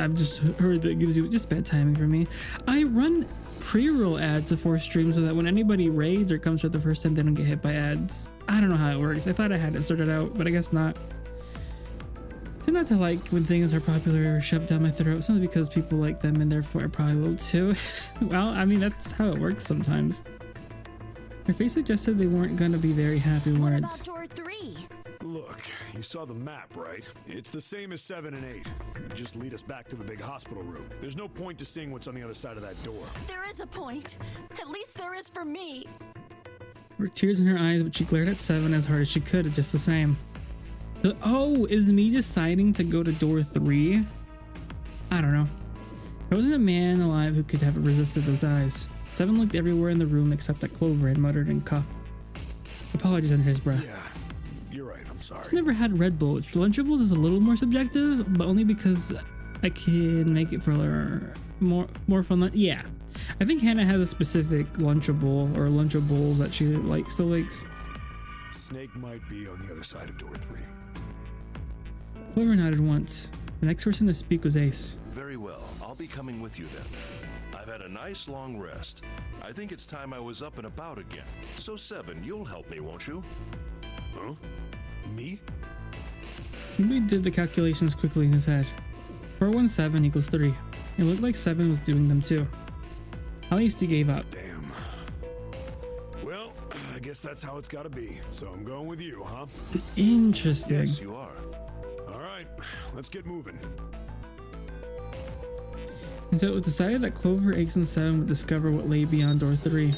heard that it gives you just bad timing for me. I run pre-roll ads before streams so that when anybody raids or comes for the first time, they don't get hit by ads. I don't know how it works. I thought I had it sorted out, but I guess not. I tend not to like when things are popular or shoved down my throat, simply because people like them and therefore I probably will too. Well, I mean, that's how it works sometimes. Her face suggested they weren't going to be very happy words. What about door 3? Look, you saw the map, right? It's the same as 7 and 8. Just lead us back to the big hospital room. There's no point to seeing what's on the other side of that door. There is a point. At least there is for me. There were tears in her eyes, but she glared at 7 as hard as she could, just the same. Oh, is me deciding to go to door 3? I don't know. There wasn't a man alive who could have resisted those eyes. 7 looked everywhere in the room except at Clover and muttered and coughed. Apologies under his breath. Yeah, you're right. I'm sorry. I've never had Red Bull. Lunchables is a little more subjective, but only because I can make it for more fun. Yeah, I think Hannah has a specific Lunchable or Lunchables that she still likes. Snake might be on the other side of door 3. Clover nodded once. The next person to speak was Ace. Very well. I'll be coming with you then. I've had a nice long rest. I think it's time I was up and about again. So, Seven, you'll help me, won't you? Huh? Me? Junpei did the calculations quickly in his head. 417 equals 3. It looked like 7 was doing them too. At least he gave up. Damn. Well, I guess that's how it's gotta be. So I'm going with you, huh? Interesting. Yes, you are. All right, let's get moving. And so it was decided that Clover, Ace, and 7 would discover what lay beyond door 3.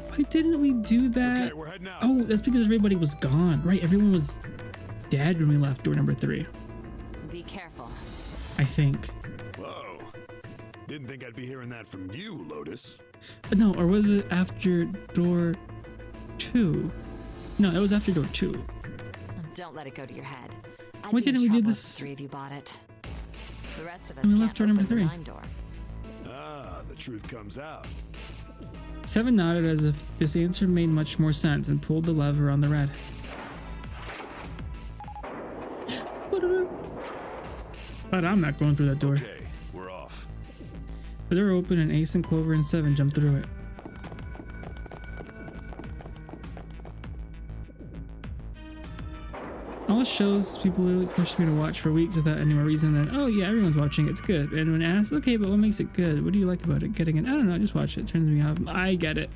Why didn't we do that? Okay, we're heading out. Oh, that's because everybody was gone, right? Everyone was dead when we left door number 3. Be careful. I think. Whoa. Didn't think I'd be hearing that from you, Lotus. No, or was it after door 2? No, it was after door 2. Don't let it go to your head. I'd Why be in didn't we do trouble if this- the 3 of you bought it. The rest of us And we can't left door number open the 3. 9 door. Ah, the truth comes out. 7 nodded as if this answer made much more sense and pulled the lever on the red. But I'm not going through that door. Okay, we're off. The door opened and Ace and Clover and 7 jumped through it. All shows people really pushed me to watch for weeks without any more reason than, oh yeah, everyone's watching, it's good. And when asked, okay, but what makes it good? What do you like about it? Getting it? I don't know, just watch it. It turns me off. I get it.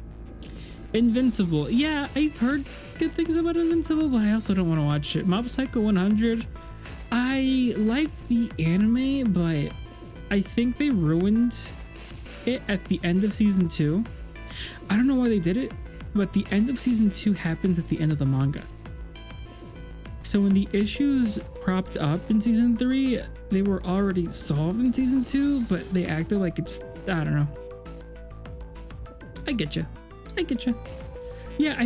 Invincible. Yeah, I've heard good things about Invincible, but I also don't want to watch it. Mob Psycho 100. I like the anime, but I think they ruined it at the end of season 2. I don't know why they did it, but the end of season 2 happens at the end of the manga. So when the issues propped up in season 3, they were already solved in season 2, but they acted like it's, I don't know. I get you. Yeah,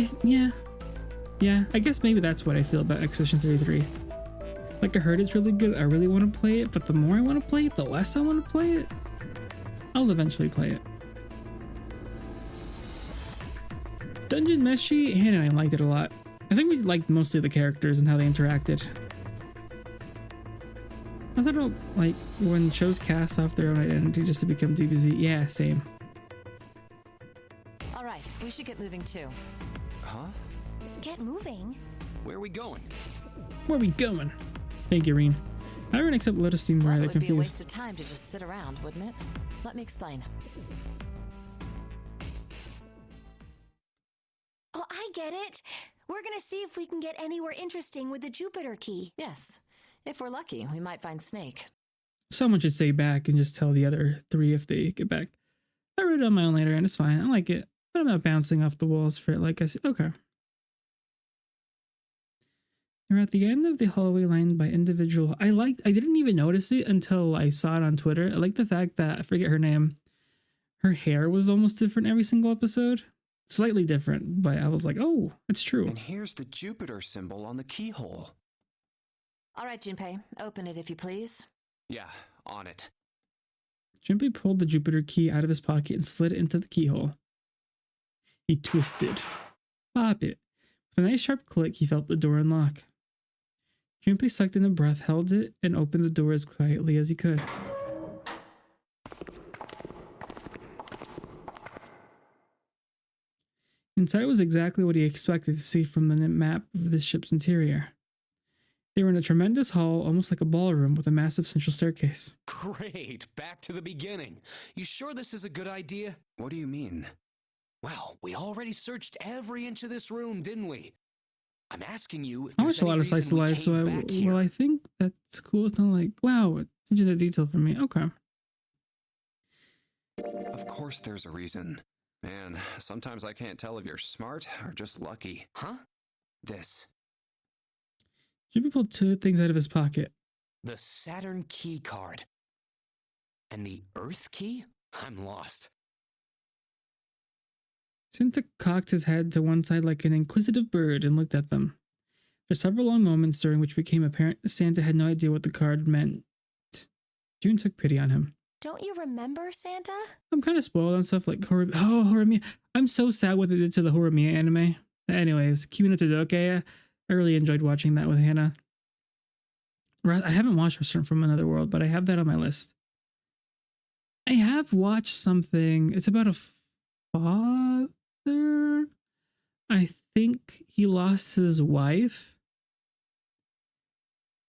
I guess maybe that's what I feel about Expedition 33. Like, I heard it's really good, I really want to play it, but the more I want to play it, the less I want to play it. I'll eventually play it. Dungeon Meshi, Hannah and I liked it a lot. I think we liked mostly the characters and how they interacted. I also don't like when shows cast off their own identity just to become DBZ. Yeah, same. All right, we should get moving too. Huh? Get moving. Where are we going? Where are we going? Thank you, Reen. Everyone except Lotus seemed Well, rather it would be a waste confused. of time to just sit around, wouldn't it? Let me explain. Oh, I get it. We're gonna see if we can get anywhere interesting with the Jupiter key. Yes. If we're lucky, we might find Snake. Someone should stay back and just tell the other 3 if they get back. I read it on my own later and it's fine. I like it. But I'm not bouncing off the walls for it like I said. Okay. We're at the end of the hallway lined by individual. I didn't even notice it until I saw it on Twitter. I like the fact that, I forget her name, her hair was almost different every single episode. Slightly different, but I was like, oh, it's true. And here's the Jupiter symbol on the keyhole. All right, Junpei, open it if you please. Yeah, on it. Junpei pulled the Jupiter key out of his pocket and slid it into the keyhole. He twisted. Pop it. With a nice sharp click, he felt the door unlock. Junpei sucked in a breath, held it, and opened the door as quietly as he could. Inside was exactly what he expected to see from the map of the ship's interior. They were in a tremendous hall, almost like a ballroom, with a massive central staircase. Great, back to the beginning. You sure this is a good idea? What do you mean? Well, we already searched every inch of this room, didn't we? I'm asking you if I there's watched a lot any of Slice reason of we Life, so came back here. I think that's cool. It's not like, wow, attention to detail for me. Okay. Of course there's a reason. Man, sometimes I can't tell if you're smart or just lucky. Huh? This. Jimmy pulled 2 things out of his pocket. The Saturn key card. And the Earth key? I'm lost. Santa cocked his head to one side like an inquisitive bird and looked at them. For several long moments during which became apparent Santa had no idea what the card meant. June took pity on him. Don't you remember, Santa? I'm kind of spoiled on stuff like Horimiya. I'm so sad what they did to the Horimiya anime. Anyways, Kimi no Todoke, I really enjoyed watching that with Hannah. I haven't watched Restaurant from Another World, but I have that on my list. I have watched something. It's about a father. I think he lost his wife.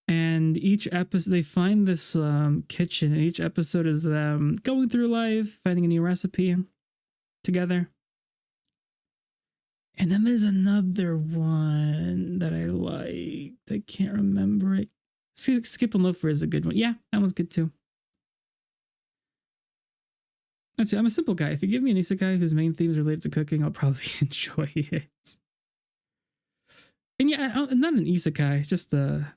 And each episode, they find this kitchen, and each episode is them going through life, finding a new recipe together. And then there's another one that I liked. I can't remember it. Skip and Loafer is a good one. Yeah, that one's good too. That's it. I'm a simple guy. If you give me an isekai whose main theme is related to cooking, I'll probably enjoy it. And yeah, not an isekai, it's just a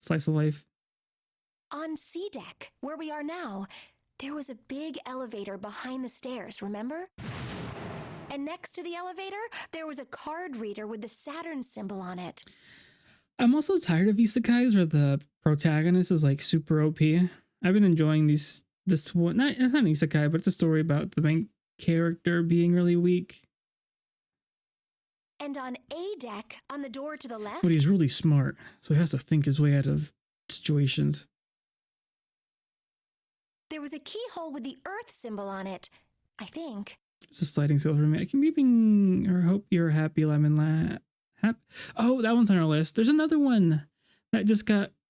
slice of life. On C deck, where we are now, there was a big elevator behind the stairs, remember? And next to the elevator, there was a card reader with the Saturn symbol on it. I'm also tired of isekais where the protagonist is like super OP. I've been enjoying this one. It's not an isekai, but it's a story about the main character being really weak. And on A deck, on the door to the left... But he's really smart, so he has to think his way out of situations. There was a keyhole with the Earth symbol on it, I think. It's a sliding scale for me. I can beeping or hope you're happy, lemon Oh, that one's on our list. There's another one that just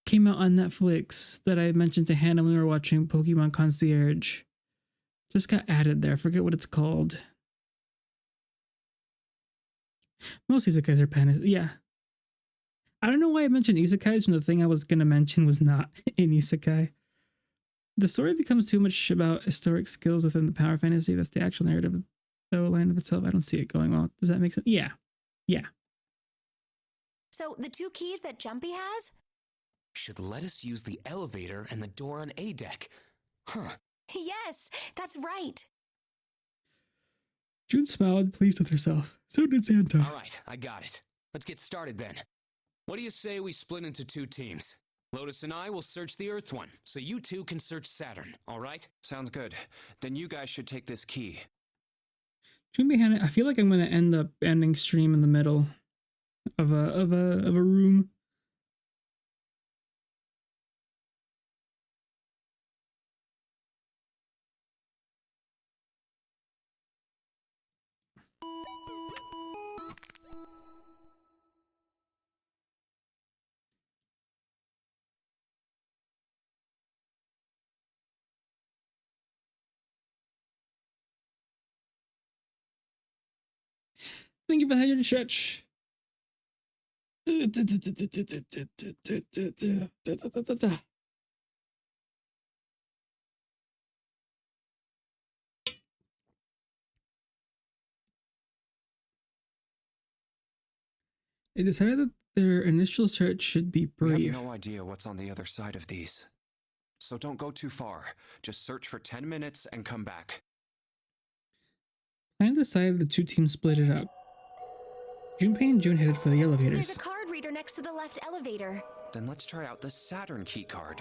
came out on Netflix that I mentioned to Hannah when we were watching Pokemon Concierge. Just got added there. I forget what it's called. Most isekais are panis. Yeah. I don't know why I mentioned isekais when the thing I was going to mention was not an isekai. The story becomes too much about historic skills within the power fantasy. That's the actual narrative, though, line of itself. I don't see it going well. Does that make sense? Yeah. Yeah. So the two keys that Jumpy has? Should let us use the elevator and the door on A deck. Huh. Yes, that's right. June smiled, pleased with herself. So did Santa. All right, I got it. Let's get started then. What do you say we split into 2 teams? Lotus and I will search the Earth one, so you two can search Saturn, all right? Sounds good. Then you guys should take this key. June, Hannah, I feel like I'm going to end up ending stream in the middle of a room. Thank you for your stretch. They decided that their initial search should be brief. We have no idea what's on the other side of these. So don't go too far. Just search for 10 minutes and come back. Plan decided the 2 teams split it up. Junpei and June headed for the elevators. There's a card reader next to the left elevator. Then let's try out the Saturn key card.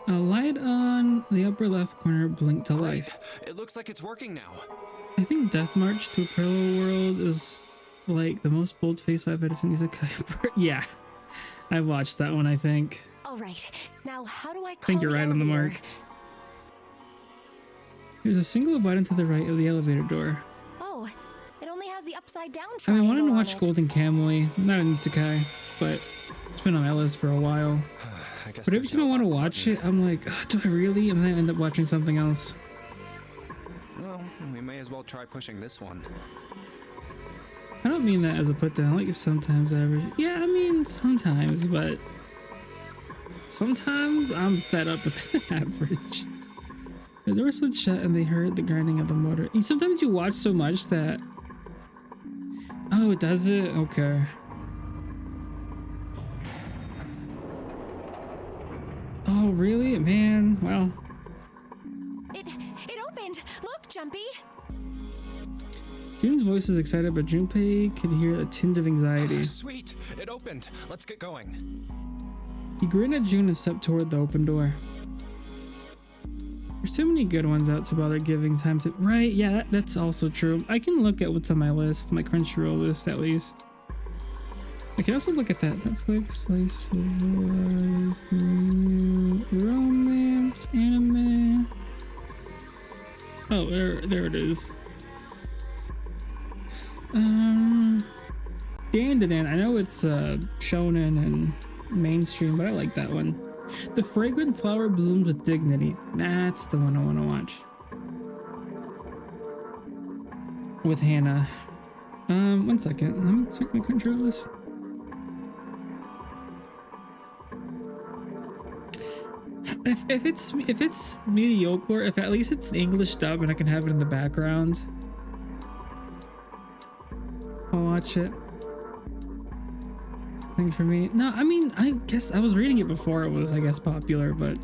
A light on the upper left corner blinked to Great. life. It looks like it's working now. I think Death March to a Parallel World is like the most bold-faced I've edited in isekai. Yeah, I watched that one, I think. All right, now how do I call think you're right on the mark. There's a single button to the right of the elevator door. Oh, it only has the upside down I've been wanting to triangle watch on it. Golden Kamuy. Not an isekai, but it's been on my list for a while. But every time I want to watch it, I'm like, do I really? And then I end up watching something else. Well, we may as well try pushing this one. I don't mean that as a put down, like sometimes average. Yeah, I mean sometimes, but sometimes I'm fed up with average. The door slid shut and they heard the grinding of the motor. Sometimes you watch so much that... Oh, it does it? Okay. Oh, really? Man, well. It opened! Look, Jumpy! June's voice was excited, but Junpei could hear a tinge of anxiety. Sweet! It opened! Let's get going. He grinned at June and stepped toward the open door. There's too many good ones out to bother giving time to. Right, yeah, that's also true. I can look at what's on my list, my Crunchyroll list at least. I can also look at that Netflix slice of life, romance, anime. Oh, there it is. Dan. I know it's shonen and mainstream, but I like that one. The fragrant flower bloomed with dignity. That's the one I want to watch. With Hannah. 1 second. Let me check my control list. If it's mediocre, if at least it's an English dub and I can have it in the background, I'll watch it. Thing for me. No, I mean, I guess I was reading it before it was, I guess, popular, but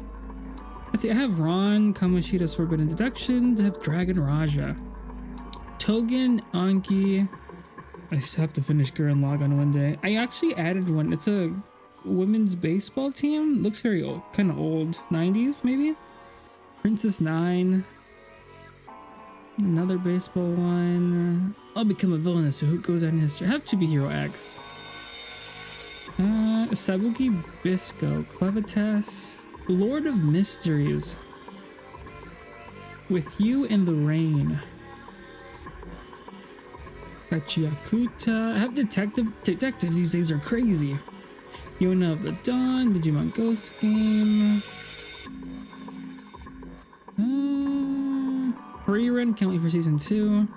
let's see. I have Ron Kamoshida's Forbidden Deductions. I have Dragon Raja, Togen Anki. I still have to finish Gurren Lagann one day. I actually added one. It's a women's baseball team. Looks very old, kind of old, 90s maybe. Princess Nine. Another baseball one. I'll become a villainess who goes out in history. I have to be Hero X. Sabuki Bisco, Clevitas, Lord of Mysteries, With You in the Rain, Kachiakuta. I have Detective these days are crazy. Yona of the Dawn, Digimon Ghost Game, Rerun, can't wait for season 2.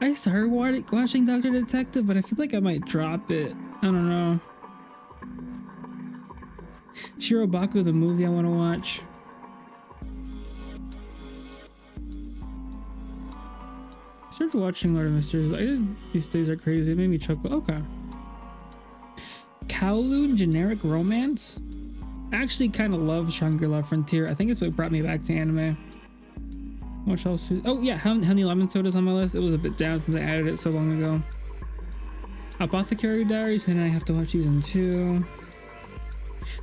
I started watching Dr. Detective, but I feel like I might drop it. I don't know. Shirobaku, the movie I want to watch. I started watching Lord of Mysteries. These days are crazy. It made me chuckle. Okay. Kowloon Generic Romance. I actually kind of love Shangri-La Frontier. I think it's what brought me back to anime. What else? Oh yeah, Honey Lemon Soda's on my list. It was a bit down since I added it so long ago. Apothecary Diaries, and I have to watch season 2.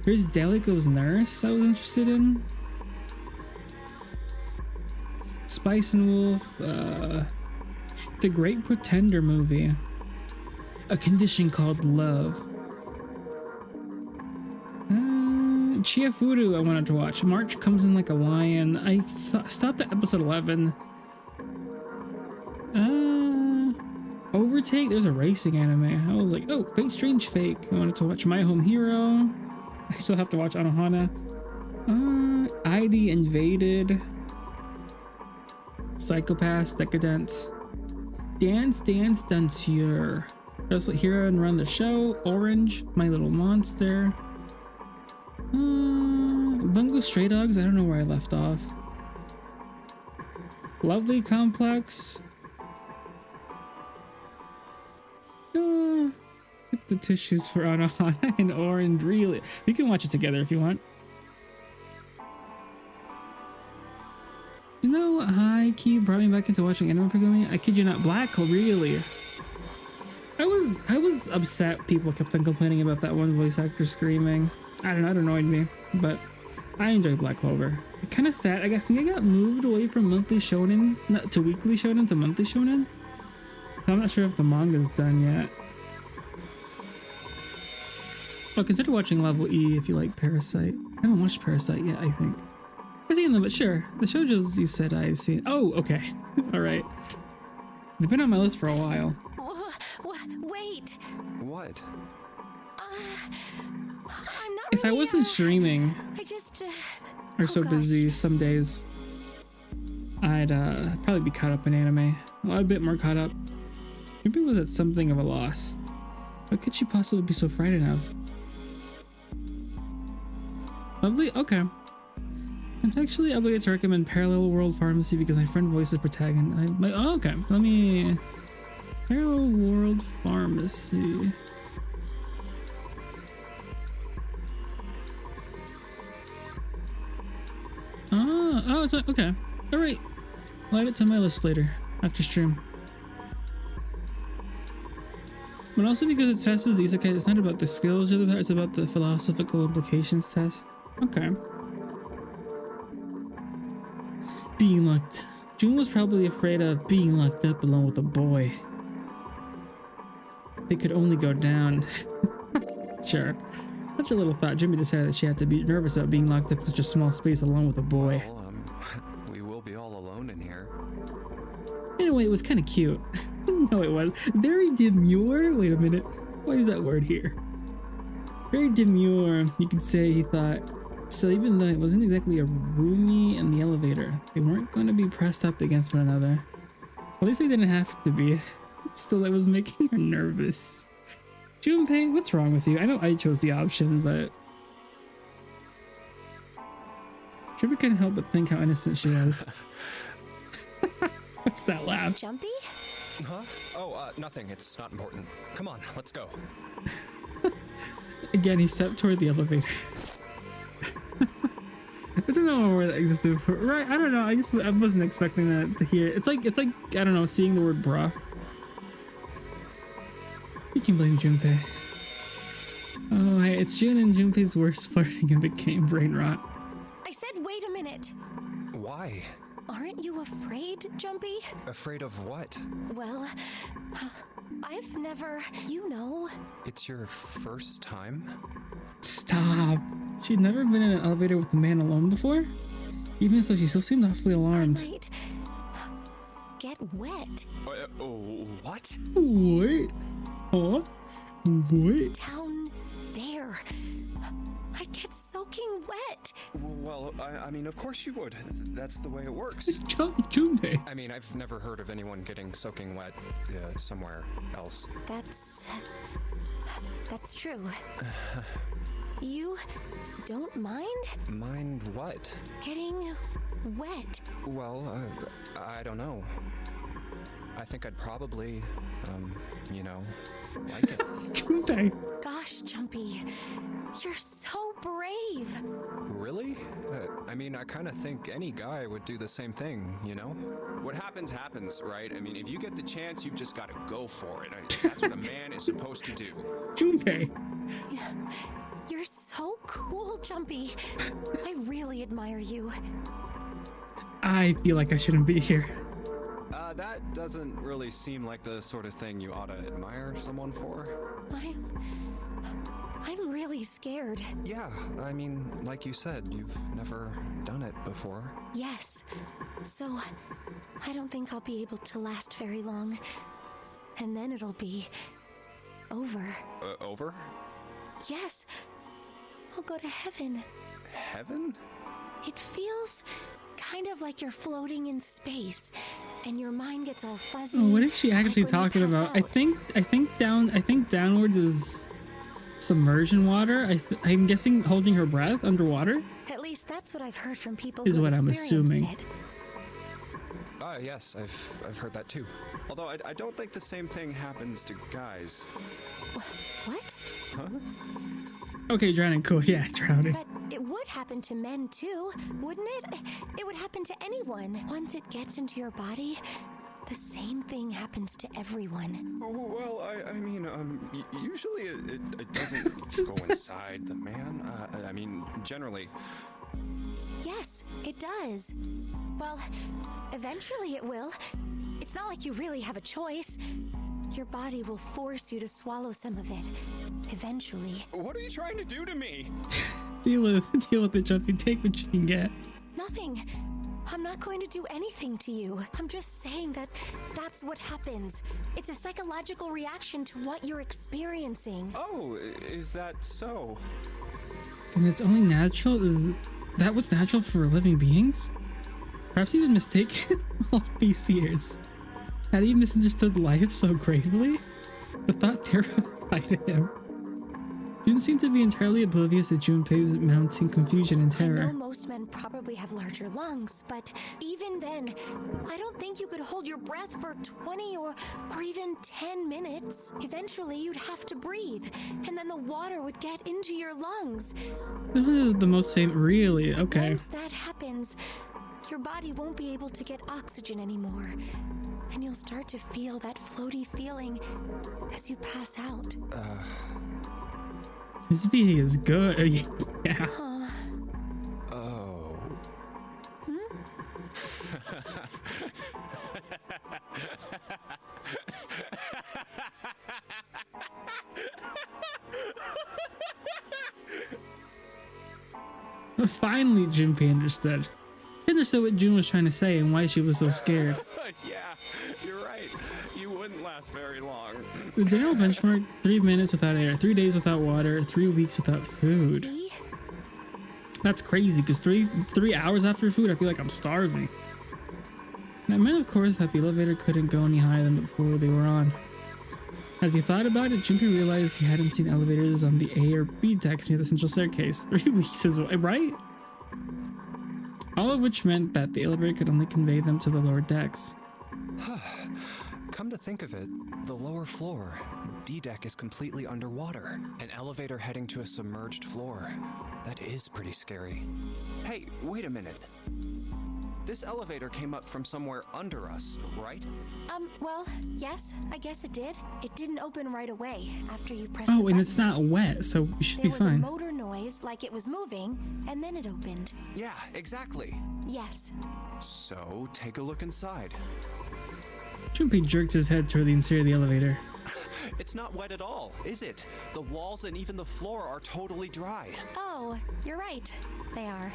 There's Delico's Nurse I was interested in. Spice and Wolf. The Great Pretender movie. A Condition Called Love. Chiafuru I wanted to watch. March Comes in Like a Lion. I stopped at episode 11. Overtake. There's a racing anime. I was like, oh, Fate Strange Fake. I wanted to watch My Home Hero. I still have to watch Anohana. ID Invaded. Psychopaths, Decadence. Dance Danseur. Wrestle Hero and Run the Show. Orange, My Little Monster. Bungo Stray Dogs, I don't know where I left off. Lovely Complex. Get the tissues for Anohana and Orange, really. We can watch it together if you want. You know what High Key brought me back into watching anime frequently? I kid you not, Black Hole, really. I was upset people kept on complaining about that one voice actor screaming. I don't know, it annoyed me, but I enjoy Black Clover. It's kind of sad. I think I got moved away from monthly shonen to weekly shonen to monthly shonen. So I'm not sure if the manga's done yet. Oh, consider watching Level E if you like Parasite. I haven't watched Parasite yet, I think. I've seen them, but sure. The shoujo's you said I've seen. Oh, okay. All right. They've been on my list for a while. Wait. What? I'm not If I really, wasn't streaming I just or so gosh. busy some days, I'd probably be caught up in anime. A bit more caught up. Maybe it was at something of a loss. What could she possibly be so frightened of? Lovely, okay. I'm actually obligated to recommend Parallel World Pharmacy because my friend voices protagonist. Oh, okay, let me... Parallel World Pharmacy. Oh, it's okay. All right, I'll add it to my list later after stream. But also because it tests the isekai, it's not about the skills of the part, it's about the philosophical implications test. Okay. Being locked. June was probably afraid of being locked up alone with a boy. They could only go down. Sure. After a little thought, Jimmy decided that she had to be nervous about being locked up in such a small space alone with a boy. Well, we will be all alone in here. Anyway, it was kind of cute. No, it was. Very demure. Wait a minute. Why is that word here? Very demure. You could say he thought. So even though it wasn't exactly a roomie in the elevator, they weren't going to be pressed up against one another. At least they didn't have to be. Still, it was making her nervous. Junpei, what's wrong with you? I know I chose the option, but Junpei couldn't help but think how innocent she was. What's that laugh? Jumpy? Huh? Oh, nothing. It's not important. Come on, let's go. Again, he stepped toward the elevator. I don't know where that existed before. Right? I don't know. I wasn't expecting that to hear. It's like I don't know, seeing the word bra. You can blame Junpei. Oh, hey, it's June and Junpei's worst flirting and became brain rot. I said wait a minute. Why? Aren't you afraid, Jumpy? Afraid of what? Well, I've never, you know. It's your first time? Stop. She'd never been in an elevator with a man alone before? Even so, she still seemed awfully alarmed. Wait. Get wet. What? What? Huh? What? Down there. I'd get soaking wet. Well, I mean, of course you would. That's the way it works. Junpei. I mean, I've never heard of anyone getting soaking wet somewhere else. That's true. You don't mind? Mind what? Getting wet. Well, I don't know. I think I'd probably, like it. Junpei. Gosh, Jumpy, you're so brave. Really? I mean, I kind of think any guy would do the same thing, you know? What happens, happens, right? I mean, if you get the chance, you've just got to go for it. That's what a man is supposed to do. Junpei. You're so cool, Jumpy. I really admire you. I feel like I shouldn't be here. That doesn't really seem like the sort of thing you ought to admire someone for. I'm really scared. Yeah, I mean, like you said, you've never done it before. Yes. So, I don't think I'll be able to last very long. And then it'll be over. Over? Yes. I'll go to heaven. Heaven? It feels kind of like you're floating in space, and your mind gets all fuzzy. Oh, what is she actually like when you talking pass about? out. I think downwards is submersion water. I'm guessing holding her breath underwater. At least that's what I've heard from people Is who what I'm experienced assuming. it. Yes, I've heard that too. Although I don't think the same thing happens to guys. What? Huh? Okay, drowning, cool. Yeah, drowning. But it would happen to men too, wouldn't it? It would happen to anyone. Once it gets into your body, the same thing happens to everyone. Well, I mean, usually it doesn't go inside the man. I mean, generally. Yes, it does. Well, eventually it will. It's not like you really have a choice. Your body will force you to swallow some of it. Eventually. What are you trying to do to me? Deal with it, Jumpy. Take what you can get. Nothing. I'm not going to do anything to you. I'm just saying that that's what happens. It's a psychological reaction to what you're experiencing. Oh, is that so? And it's only natural? Is that what's natural for living beings? Perhaps even mistaken all these years. Had he misunderstood life so gravely? The thought terrified him. Jun seemed to be entirely oblivious to Junpei's mounting confusion and I terror. know most men probably have larger lungs, but even then, I don't think you could hold your breath for 20 or even 10 minutes. Eventually, you'd have to breathe, and then the water would get into your lungs. The most famous, really? Okay. Once that happens, your body won't be able to get oxygen anymore, and you'll start to feel that floaty feeling as you pass out. This VA is good. Yeah. Finally, Junpei understood. He understood what June was trying to say and why she was so scared. Yeah, you're right. You wouldn't last very long. The general benchmark: 3 minutes without air, 3 days without water, 3 weeks without food. See? That's crazy, because three hours after food, I feel like I'm starving. That meant, of course, that the elevator couldn't go any higher than the floor they were on. As he thought about it, Junpei realized he hadn't seen elevators on the A or B decks near the central staircase. 3 weeks is right? All of which meant that the elevator could only convey them to the lower decks. Come to think of it, the lower floor, D deck, is completely underwater. An elevator heading to a submerged floor. That is pretty scary. Hey, wait a minute. This elevator came up from somewhere under us, right? Well, yes, I guess it did. It didn't open right away after you pressed the Oh, button. and it's not wet, so we should be There was a fine. motor noise like it was moving, and then it opened. Yeah, exactly. Yes. So, take a look inside. Junpei jerked his head toward the interior of the elevator. It's not wet at all, is it? The walls and even the floor are totally dry. Oh, you're right. They are.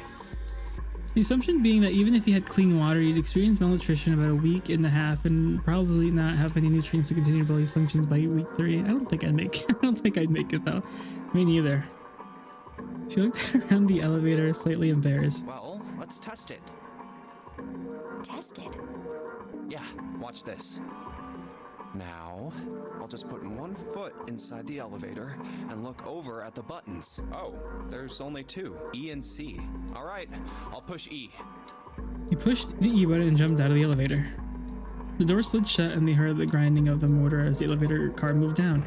The assumption being that even if he had clean water, he'd experience malnutrition about a week and a half and probably not have any nutrients to continue bodily functions by week 3. I don't think I'd make it though. Me neither. She looked around the elevator, slightly embarrassed. Well, let's test it. Tested. Yeah, watch this. Now, I'll just put one foot inside the elevator and look over at the buttons. Oh, there's only 2, E and C. All right, I'll push E. He pushed the E button and jumped out of the elevator. The door slid shut and they heard the grinding of the motor as the elevator car moved down.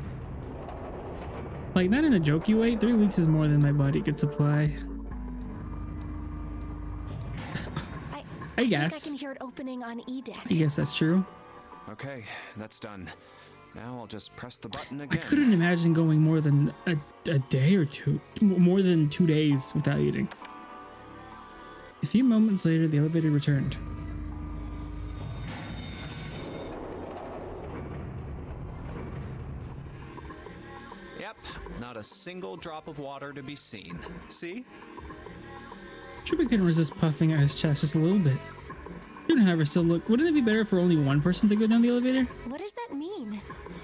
Like, not in a jokey way, 3 weeks is more than my body could supply. I guess. think I can hear it opening on E deck. I guess that's true. Okay, that's done. Now I'll just press the button I again. couldn't imagine going more than a day or two, more than 2 days without eating. A few moments later, the elevator returned. Yep, not a single drop of water to be seen. See? Junpei couldn't resist puffing out his chest just a little bit. June, however, still looked. Wouldn't it be better for only one person to go down the elevator? What does that mean?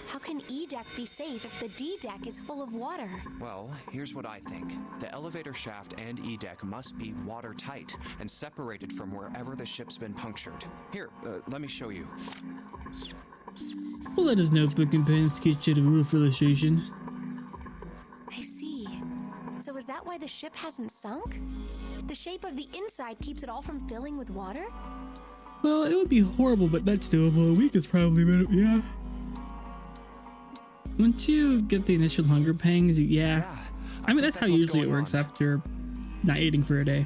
How can E deck be safe if the D deck is full of water? Well, here's what I think. The elevator shaft and E deck must be watertight and separated from wherever the ship's been punctured. Here, let me show you. Pull out his notebook and pen, sketch out a roof illustration. I see. So is that why the ship hasn't sunk? The shape of the inside keeps it all from filling with water? Well, it would be horrible, but that's doable. A week is probably better, yeah. Once you get the initial hunger pangs, yeah. I mean, that's how usually it works after not eating for a day.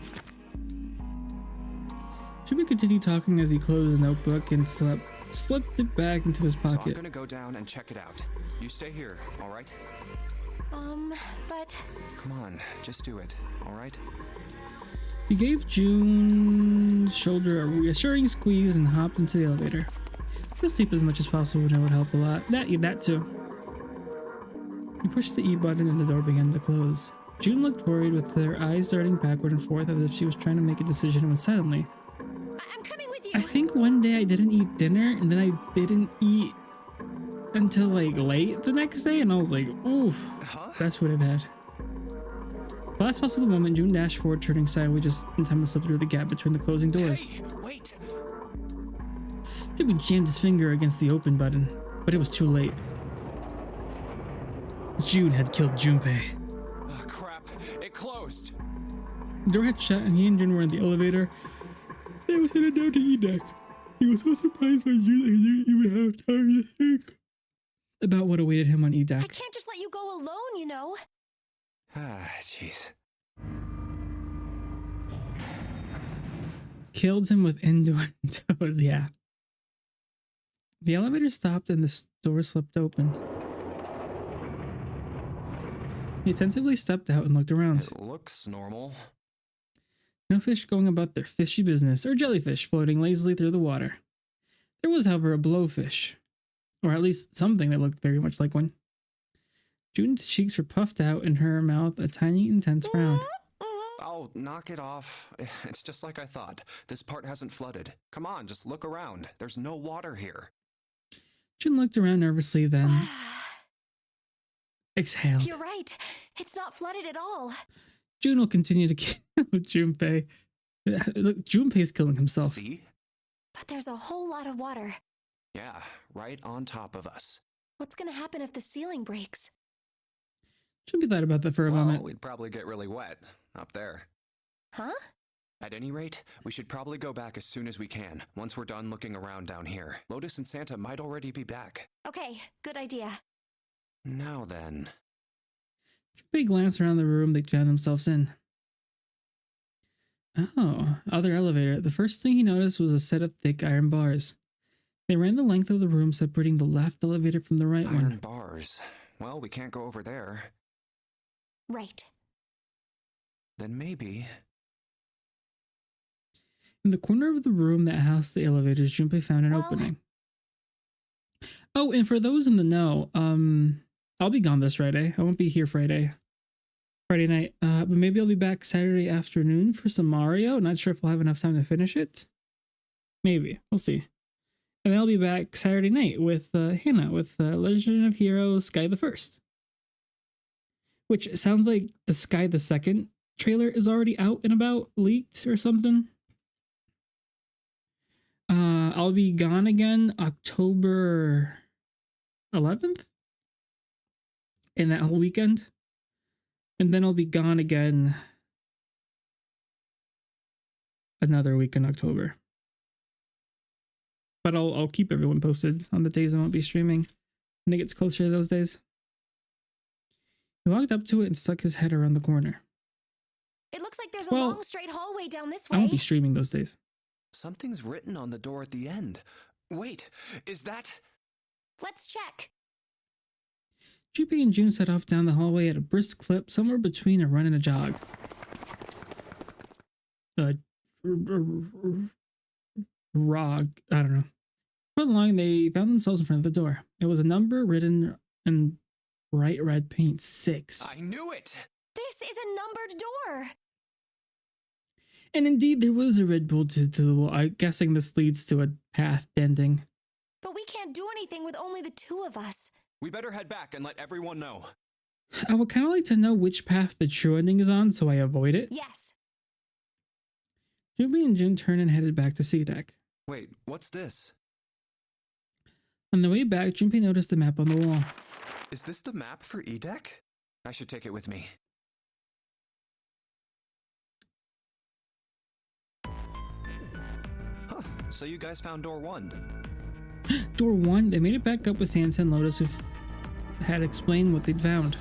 Should we continue talking as he closed the notebook and slipped it back into his So I'm pocket? gonna go down and check it out. You stay here, all right? But Come on, just do it, all right? He gave June's shoulder a reassuring squeeze and hopped into the elevator. He'll sleep as much as possible and it would help a lot. That too. He pushed the E button and the door began to close. June looked worried with her eyes darting backward and forth as if she was trying to make a decision when suddenly... I'm coming with you. I think one day I didn't eat dinner and then I didn't eat until like late the next day and I was like, oof, that's what I've had. The last possible moment, June dashed forward, turning sideways just in time to slip through the gap between the closing doors. Hey, wait! Jimmy jammed his finger against the open button, but it was too late. June had killed Junpei. Oh, crap, it closed! The door had shut and he and June were in the elevator. They was headed down to E deck. He was so surprised by June that he didn't even have time to think about what awaited him on E I deck. can't just let you go alone, you know. Ah, jeez. Killed him with innuendos, yeah. The elevator stopped and the door slipped open. He attentively stepped out and looked around. It looks normal. No fish going about their fishy business, or jellyfish floating lazily through the water. There was, however, a blowfish, or at least something that looked very much like one. June's cheeks were puffed out and her mouth a tiny, intense frown. Oh, knock it off. It's just like I thought. This part hasn't flooded. Come on, just look around. There's no water here. Jun looked around nervously, then exhaled. You're right. It's not flooded at all. Jun will continue to kill Junpei. Look, Junpei's killing himself. See? But there's a whole lot of water. Yeah, right on top of us. What's gonna happen if the ceiling breaks? Junpei thought about that for a moment. We'd probably get really wet up there. Huh? At any rate, we should probably go back as soon as we can, once we're done looking around down here. Lotus and Santa might already be back. Okay, good idea. Now then. Junpei glanced around the room they found themselves in. Oh, other elevator. The first thing he noticed was a set of thick iron bars. They ran the length of the room, separating the left elevator from the right one. Iron bars. Well, we can't go over there. Right. Then maybe... In the corner of the room that housed the elevators, Junpei found an opening. Oh, and for those in the know, I'll be gone this Friday. I won't be here Friday night. But maybe I'll be back Saturday afternoon for some Mario. Not sure if I'll have enough time to finish it. Maybe. We'll see. And then I'll be back Saturday night with Hannah with Legend of Heroes Sky the First. Which sounds like the Sky the Second trailer is already out and about, leaked or something. I'll be gone again October 11th. In that whole weekend. And then I'll be gone again another week in October. But I'll keep everyone posted on the days I won't be streaming when it gets closer to those days. He walked up to it and stuck his head around the corner. It looks like there's a long straight hallway down this way. I won't be streaming those days. Something's written on the door at the end. Wait, is that... Let's check. Junpei and Jun set off down the hallway at a brisk clip, somewhere between a run and a jog. Rog, I don't know. But along, they found themselves in front of the door. There was a number written in bright red paint, 6. I knew it! This is a numbered door. And indeed, there was a red bolt to the wall. I'm guessing this leads to a path ending. But we can't do anything with only the two of us. We better head back and let everyone know. I would kind of like to know which path the true ending is on so I avoid it. Yes. Junpei and Jun turned and headed back to C deck. Wait, what's this? On the way back, Junpei noticed a map on the wall. Is this the map for E-Deck? I should take it with me. Huh, so you guys found door 1. Door 1? They made it back up with Santa and Lotus, who had explained what they'd found.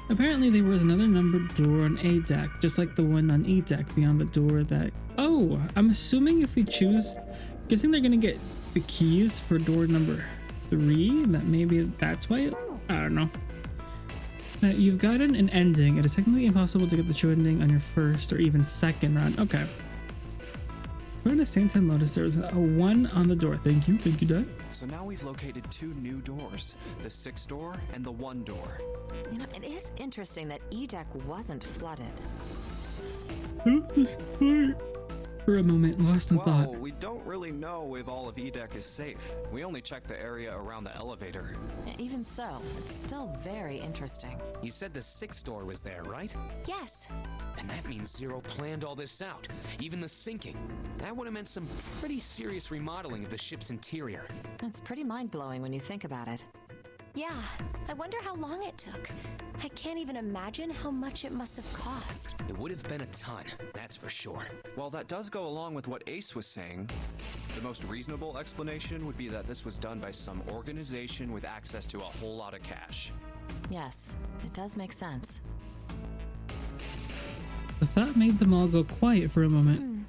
Apparently there was another numbered door on A deck, just like the one on E deck beyond the door that... Oh, I'm assuming if we choose... Guessing they're gonna get the keys for door number 3, that maybe that's why it... I don't know. You've gotten an ending. It is technically impossible to get the true ending on your first or even second run. Okay. According to Santa and Lotus, there was a 1 on the door. Thank you, Dad. So now we've located 2 new doors, the 6 door and the 1 door. You know, it is interesting that E-Deck wasn't flooded. For a moment, lost in thought. Well, we don't really know if all of E-Deck is safe. We only checked the area around the elevator. Even so, it's still very interesting. You said the 6th door was there, right? Yes. And that means Zero planned all this out, even the sinking. That would have meant some pretty serious remodeling of the ship's interior. It's pretty mind-blowing when you think about it. Yeah, I wonder how long it took. I can't even imagine how much it must have cost. It would have been a ton, that's for sure. Well, that does go along with what Ace was saying. The most reasonable explanation would be that this was done by some organization with access to a whole lot of cash. Yes, it does make sense. The thought made them all go quiet for a moment.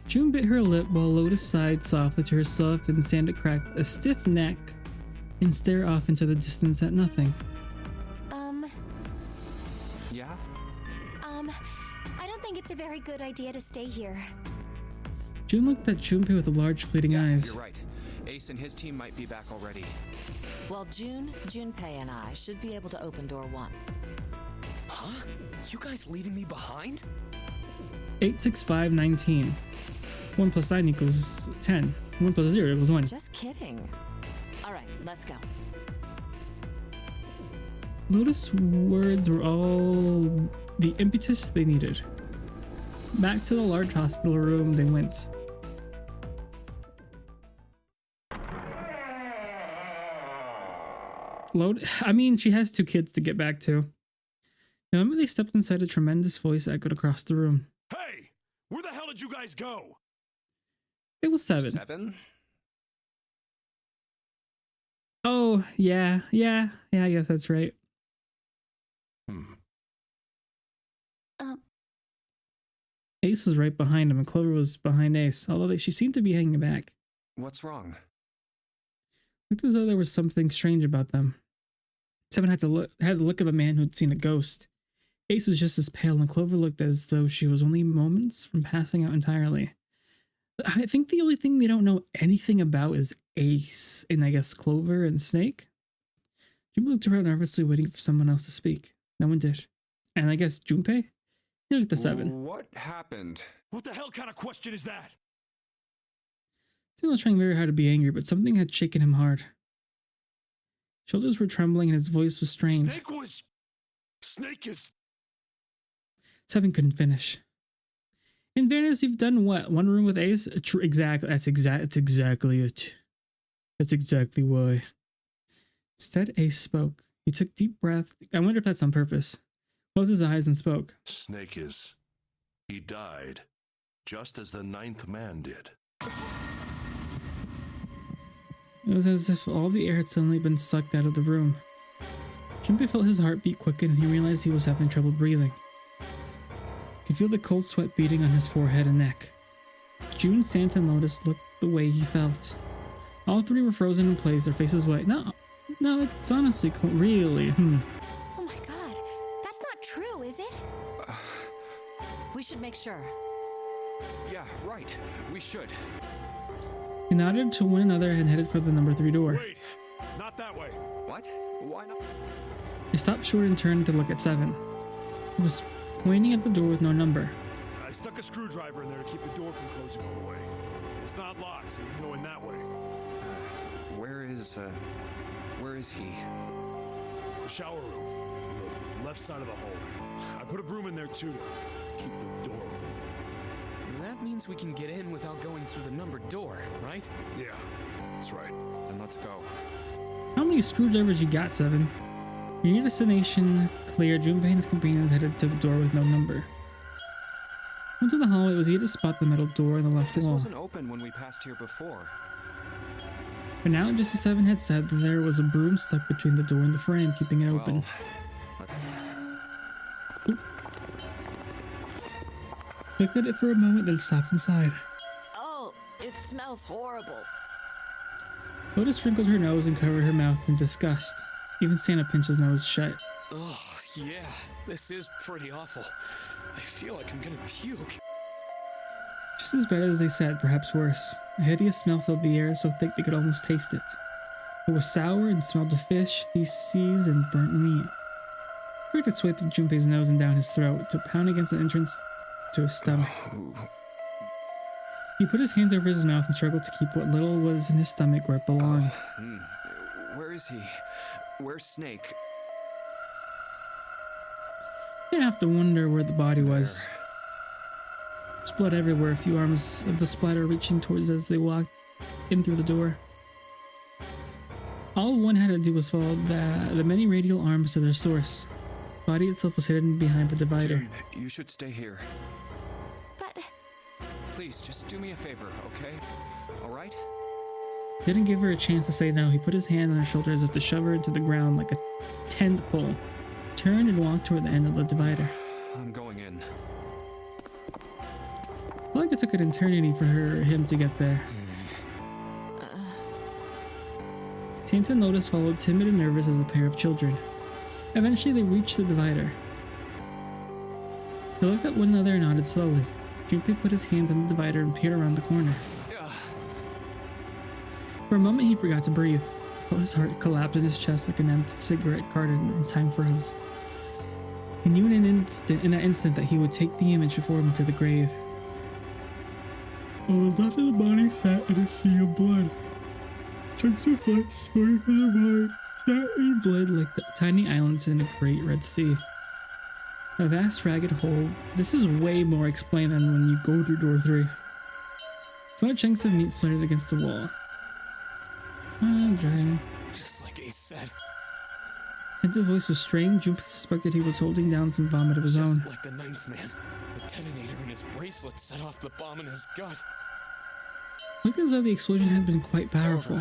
June bit her lip while Lotus sighed softly to herself and Santa cracked a stiff neck and stared off into the distance at nothing. Yeah? I don't think it's a very good idea to stay here. June looked at Junpei with large pleading eyes. You're right. Ace and his team might be back already. Well, Junpei, and I should be able to open door 1. Huh? You guys leaving me behind? 86519. 1 plus 9 equals 10. 1 plus 0 equals 1. Just kidding. All right, let's go. Lotus' words were all the impetus they needed. Back to the large hospital room they went. I mean, she has 2 kids to get back to. The moment they stepped inside, a tremendous voice echoed across the room. Hey! Where the hell did you guys go? It was 7. 7? Oh, yeah, I guess that's right. Ace was right behind him, and Clover was behind Ace, although she seemed to be hanging back. What's wrong? Looked as though there was something strange about them. 7 had the look of a man who had seen a ghost. Ace was just as pale, and Clover looked as though she was only moments from passing out entirely. I think the only thing we don't know anything about is Ace, and I guess Clover and Snake. Junpei looked around nervously, waiting for someone else to speak. No one did. And I guess Junpei? He looked at 7. What happened? What the hell kind of question is that? 7 was trying very hard to be angry, but something had shaken him hard. Shoulders were trembling and his voice was strained. Snake is... 7 couldn't finish. In fairness, you've done what? 1 room with Ace? Exactly. That's exactly it. That's exactly why. Instead, Ace spoke. He took deep breath. I wonder if that's on purpose. Closed his eyes and spoke. Snake is... He died, just as the 9th man did. It was as if all the air had suddenly been sucked out of the room. Junpei felt his heartbeat quicken, and he realized he was having trouble breathing. He could feel the cold sweat beating on his forehead and neck. June, Santa, and Lotus looked the way he felt. All 3 were frozen in place, their faces white. No, it's honestly really. Oh my god, that's not true, is it? We should make sure. Yeah, right. We should. They nodded to one another and headed for the number 3 door. Wait, not that way. What? Why not? They stopped short and turned to look at 7. He was pointing at the door with no number. I stuck a screwdriver in there to keep the door from closing all the way. It's not locked, so you can go in that way. Where is he? The shower room, the left side of the hallway. I put a broom in there too to keep the door open. That means we can get in without going through the numbered door, right? Yeah, that's right. Then let's go. How many screwdrivers you got, 7? Your destination clear, Junpei and his companions headed to the door with no number. Once in the hallway, it was easy to spot the metal door on the left This wall. wasn't open when we passed here before. But now, just as 7 had said, there was a broom stuck between the door and the frame, keeping it open. Let's... Looked at it for a moment, then stopped inside. Oh, it smells horrible. Lotus wrinkled her nose and covered her mouth in disgust. Even Santa pinched his nose shut. Oh, yeah, this is pretty awful. I feel like I'm gonna puke. Just as bad as they said, perhaps worse. A hideous smell filled the air, so thick they could almost taste it. It was sour and smelled of fish, feces, and burnt meat. It worked its way through Junpei's nose and down his throat, to pound against the entrance to his stomach. He put his hands over his mouth and struggled to keep what little was in his stomach where it belonged. Where is he? Where's Snake? You didn't have to wonder where the body was. There's blood everywhere, a few arms of the splatter reaching towards as they walked in through the door. All one had to do was follow the many radial arms to their source. The body itself was hidden behind the divider. June, you should stay here. But Please, just do me a favor, okay? All right? He didn't give her a chance to say no. He put his hand on her shoulder as if to shove her into the ground like a tent pole, turned and walked toward the end of the divider. I'm going in. Felt like it took an eternity for him to get there. Santa and Lotus followed, timid and nervous as a pair of children. Eventually they reached the divider. They looked at one another and nodded slowly. Junpei put his hands on the divider and peered around the corner. For a moment, he forgot to breathe. He felt his heart collapse in his chest like an empty cigarette carton, and time froze. He knew in that instant that he would take the image before him to the grave. What was left of the body sat in a sea of blood. Chunks of flesh torn from the body sat in blood like the tiny islands in a great Red Sea. A vast ragged hole. This is way more explained than when you go through door 3. Some chunks of meat splintered against the wall. Drying. Just like Ace said. His voice was strained. Junpei suspected he was holding down some vomit of his own. Just like the ninth man. The detonator in his bracelet set off the bomb in his gut. Looked as though the explosion had been quite powerful.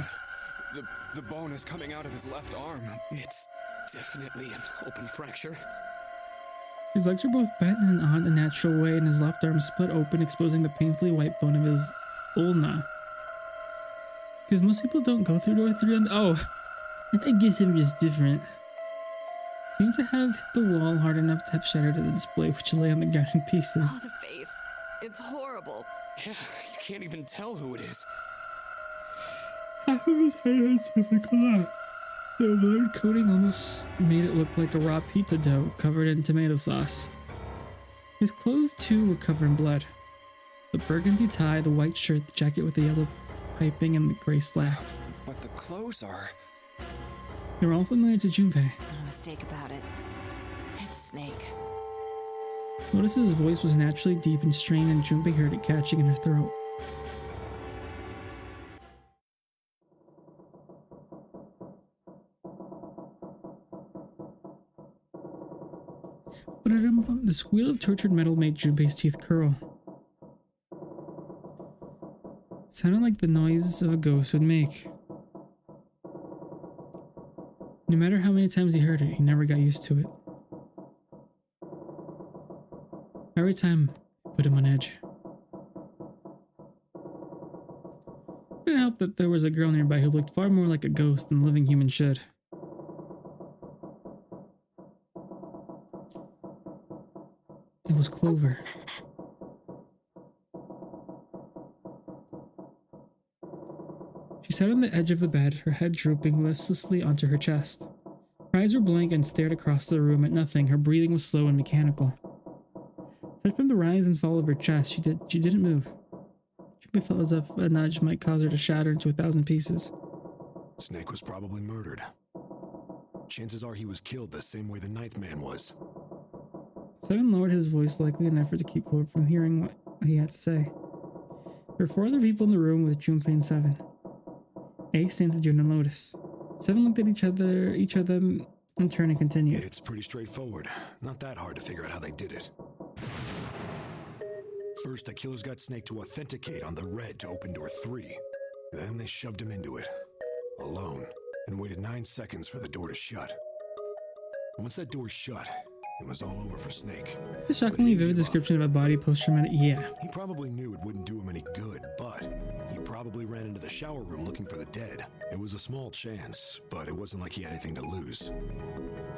The bone is coming out of his left arm. It's definitely an open fracture. His legs were both bent in an odd, unnatural way, and his left arm split open, exposing the painfully white bone of his ulna. Because most people don't go through door 3 and oh, I guess I'm just different. Seemed to have hit the wall hard enough to have shattered the display, which lay on the ground in pieces. Oh, the face. It's horrible. Yeah, you can't even tell who it is. Half of his head had simply collapsed. The blood coating almost made it look like a raw pizza dough covered in tomato sauce. His clothes too were covered in blood. The burgundy tie, the white shirt, the jacket with the yellow piping, and the gray slacks. But the clothes are... They were all familiar to Junpei. No mistake about it. It's Snake. Lotus's voice was naturally deep and strained, and Junpei heard it catching in her throat. The squeal of tortured metal made Junpei's teeth curl. It sounded like the noise of a ghost would make. No matter how many times he heard it, he never got used to it. Every time, it put him on edge. It didn't help that there was a girl nearby who looked far more like a ghost than a living human should. It was Clover. She sat on the edge of the bed, her head drooping listlessly onto her chest. Her eyes were blank and stared across the room at nothing. Her breathing was slow and mechanical. Aside from the rise and fall of her chest, she didn't move. Junpei felt as if a nudge might cause her to shatter into 1,000 pieces. Snake was probably murdered. Chances are he was killed the same way the ninth man was. Seven lowered his voice, likely in an effort to keep Clover from hearing what he had to say. There were 4 other people in the room with Junpei and Seven. Ace, Santa, June, and Lotus. Seven looked at each of them in turn and continued. It's pretty straightforward. Not that hard to figure out how they did it. First, the killers got Snake to authenticate on the red to open door 3. Then they shoved him into it, alone, and waited 9 seconds for the door to shut. Once that door shut, it was all over for Snake. A shockingly vivid description of a body post-traumatic. Yeah. He probably knew it wouldn't do him any good, but he probably ran into the shower room looking for the dead. It was a small chance, but it wasn't like he had anything to lose.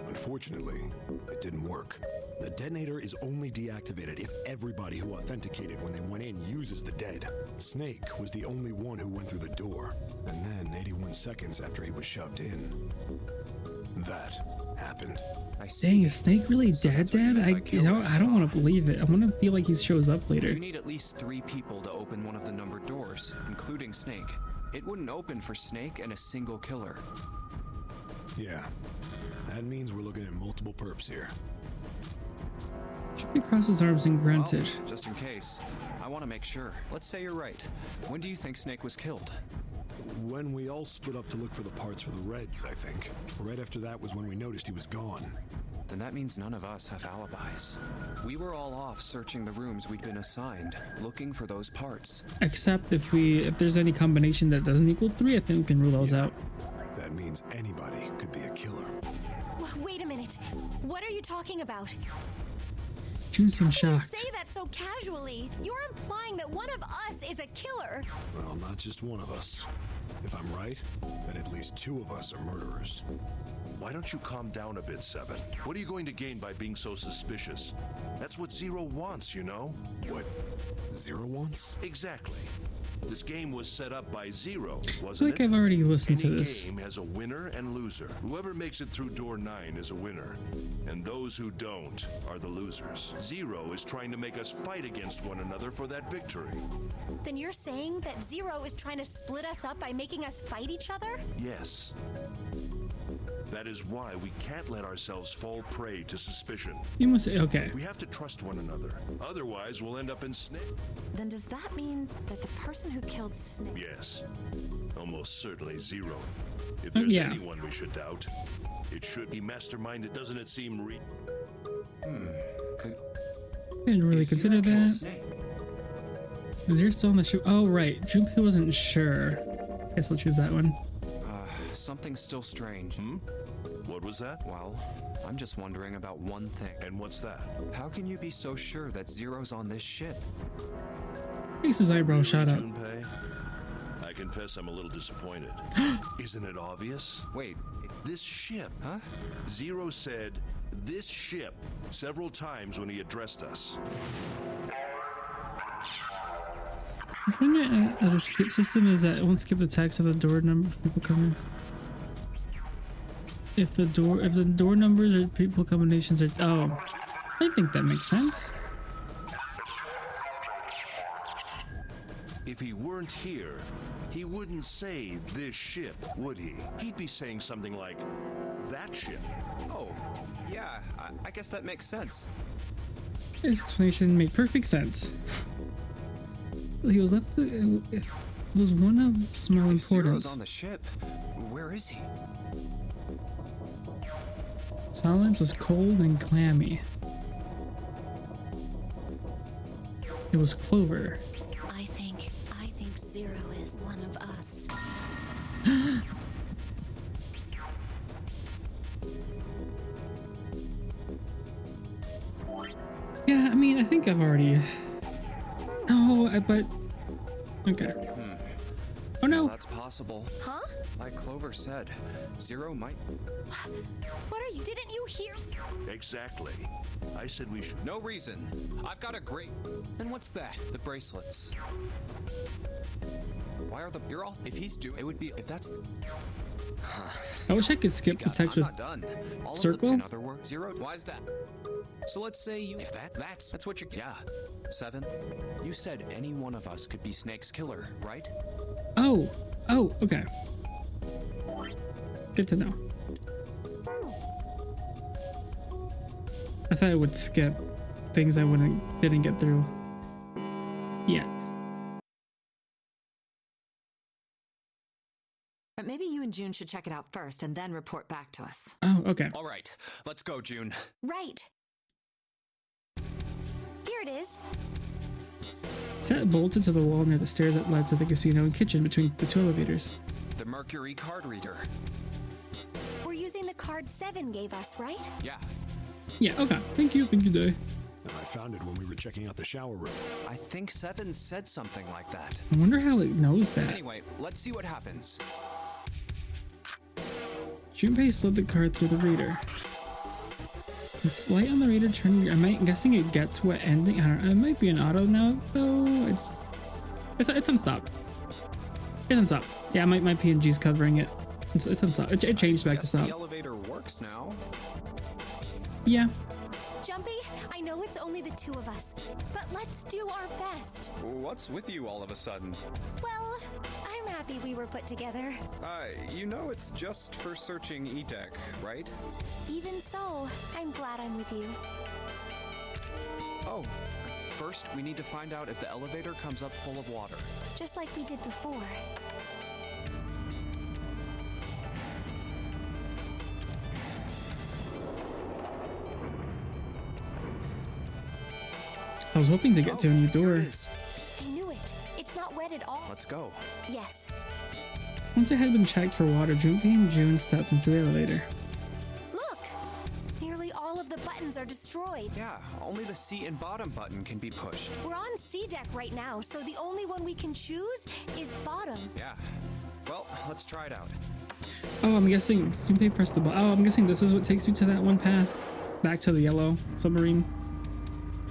Unfortunately, it didn't work. The detonator is only deactivated if everybody who authenticated when they went in uses the dead. Snake was the only one who went through the door, and then 81 seconds after he was shoved in, that happened. Dang, is Snake really dead, Dad? I don't want to believe it. I want to feel like he shows up later. You need at least 3 people to open one of the numbered doors, including Snake. It wouldn't open for Snake and a single killer. Yeah, that means we're looking at multiple perps here. He crossed his arms and grunted. Well, just in case, I want to make sure. Let's say you're right. When do you think Snake was killed? When we all split up to look for the parts for the Reds, I think. Right after that was when we noticed he was gone. Then that means none of us have alibis. We were all off searching the rooms we'd been assigned, looking for those parts. Except if there's any combination that doesn't equal 3, I think we can rule those out. That means anybody could be a killer. Wait a minute. What are you talking about? June seemed How can you shocked. say that so casually? You're implying that one of us is a killer. Well, not just one of us. If I'm right, then at least 2 of us are murderers. Why don't you calm down a bit, Seven? What are you going to gain by being so suspicious? That's what Zero wants, you know? What Zero wants? Exactly. This game was set up by Zero, I feel wasn't like it? I've already listened to Any this. game has a winner and loser. Whoever makes it through door 9 is a winner, and those who don't are the losers. Zero is trying to make us fight against one another for that victory. Then you're saying that Zero is trying to split us up by making us fight each other? Yes. That is why we can't let ourselves fall prey to suspicion. You must say, okay. We have to trust one another. Otherwise, we'll end up in snake. Then does that mean that the person who killed Snake... Yes. Almost certainly Zero. If there's yeah. anyone we should doubt, it should be Mastermind. Doesn't it seem Didn't really consider that. Is yours still on the ship? Oh, right. Junpei wasn't sure. Guess I'll choose that one. Something's still strange. What was that? Well, I'm just wondering about one thing. And what's that? How can you be so sure that Zero's on this ship? Ace's eyebrow shot up. Junpei? I confess I'm a little disappointed. Isn't it obvious? Wait, This ship. huh? Zero said, "this ship," several times when he addressed us. The thing of the skip system is that it won't skip the text of the door number for people coming. If the door numbers or people combinations are, oh, I think that makes sense. If he weren't here, he wouldn't say "this ship," would he? He'd be saying something like, "that ship." Oh, yeah, I guess that makes sense. His explanation made perfect sense. So he was left. It was one of small If Zero's importance. on the ship, where is he? Silence was cold and clammy. It was Clover. I think Zero is one of us. Yeah, I mean, I think I've already. No, but okay. Oh no! That's possible. Huh? Like Clover said, Zero might... What are you? Didn't you hear? Exactly. I said we should. No reason. I've got a great... And what's that? The bracelets. Why are the... You're all... If he's doing... It would be... If that's... I wish I could skip the text I'm with not done. All circle. in other words, Zero... Why is that? So let's say you... If that's what you're... Yeah. 7. You said any one of us could be Snake's killer, right? Oh, okay. Good to know. I thought it would skip things I didn't get through yet. But maybe you and June should check it out first and then report back to us. Oh, okay. All right. Let's go, June. Right. Here it is. Set bolted to the wall near the stairs that led to the casino and kitchen between the two elevators. The Mercury card reader. We're using the card 7 gave us, right? Yeah. Yeah, okay. Thank you, Day. I found it when we were checking out the shower room. I think 7 said something like that. I wonder how it knows that. Anyway, let's see what happens. Junpei slid the card through the reader. The light on the reader turned. I'm guessing it gets what ending. I don't know. It might be an auto now, though. It's on stop. It's on stop. Yeah, my PNG's covering it. It's on stop. It changed back to Guess stop. the elevator works now. Yeah. Jumpy, I know it's only the two of us, but let's do our best. What's with you all of a sudden? Well, I'm happy we were put together. You know it's just for searching E-Deck, right? Even so, I'm glad I'm with you. Oh, first we need to find out if the elevator comes up full of water. Just like we did before. I was hoping to get to a new door. Here it is. I knew it. It's not wet at all. Let's go. Yes. Once it had been checked for water, Junpei and June stepped into the elevator. Look! Nearly all of the buttons are destroyed. Yeah, only the seat and bottom button can be pushed. We're on C deck right now, so the only one we can choose is bottom. Yeah. Well, let's try it out. Oh, I'm guessing Junpei pressed the button. Oh, I'm guessing this is what takes you to that one path. Back to the yellow submarine.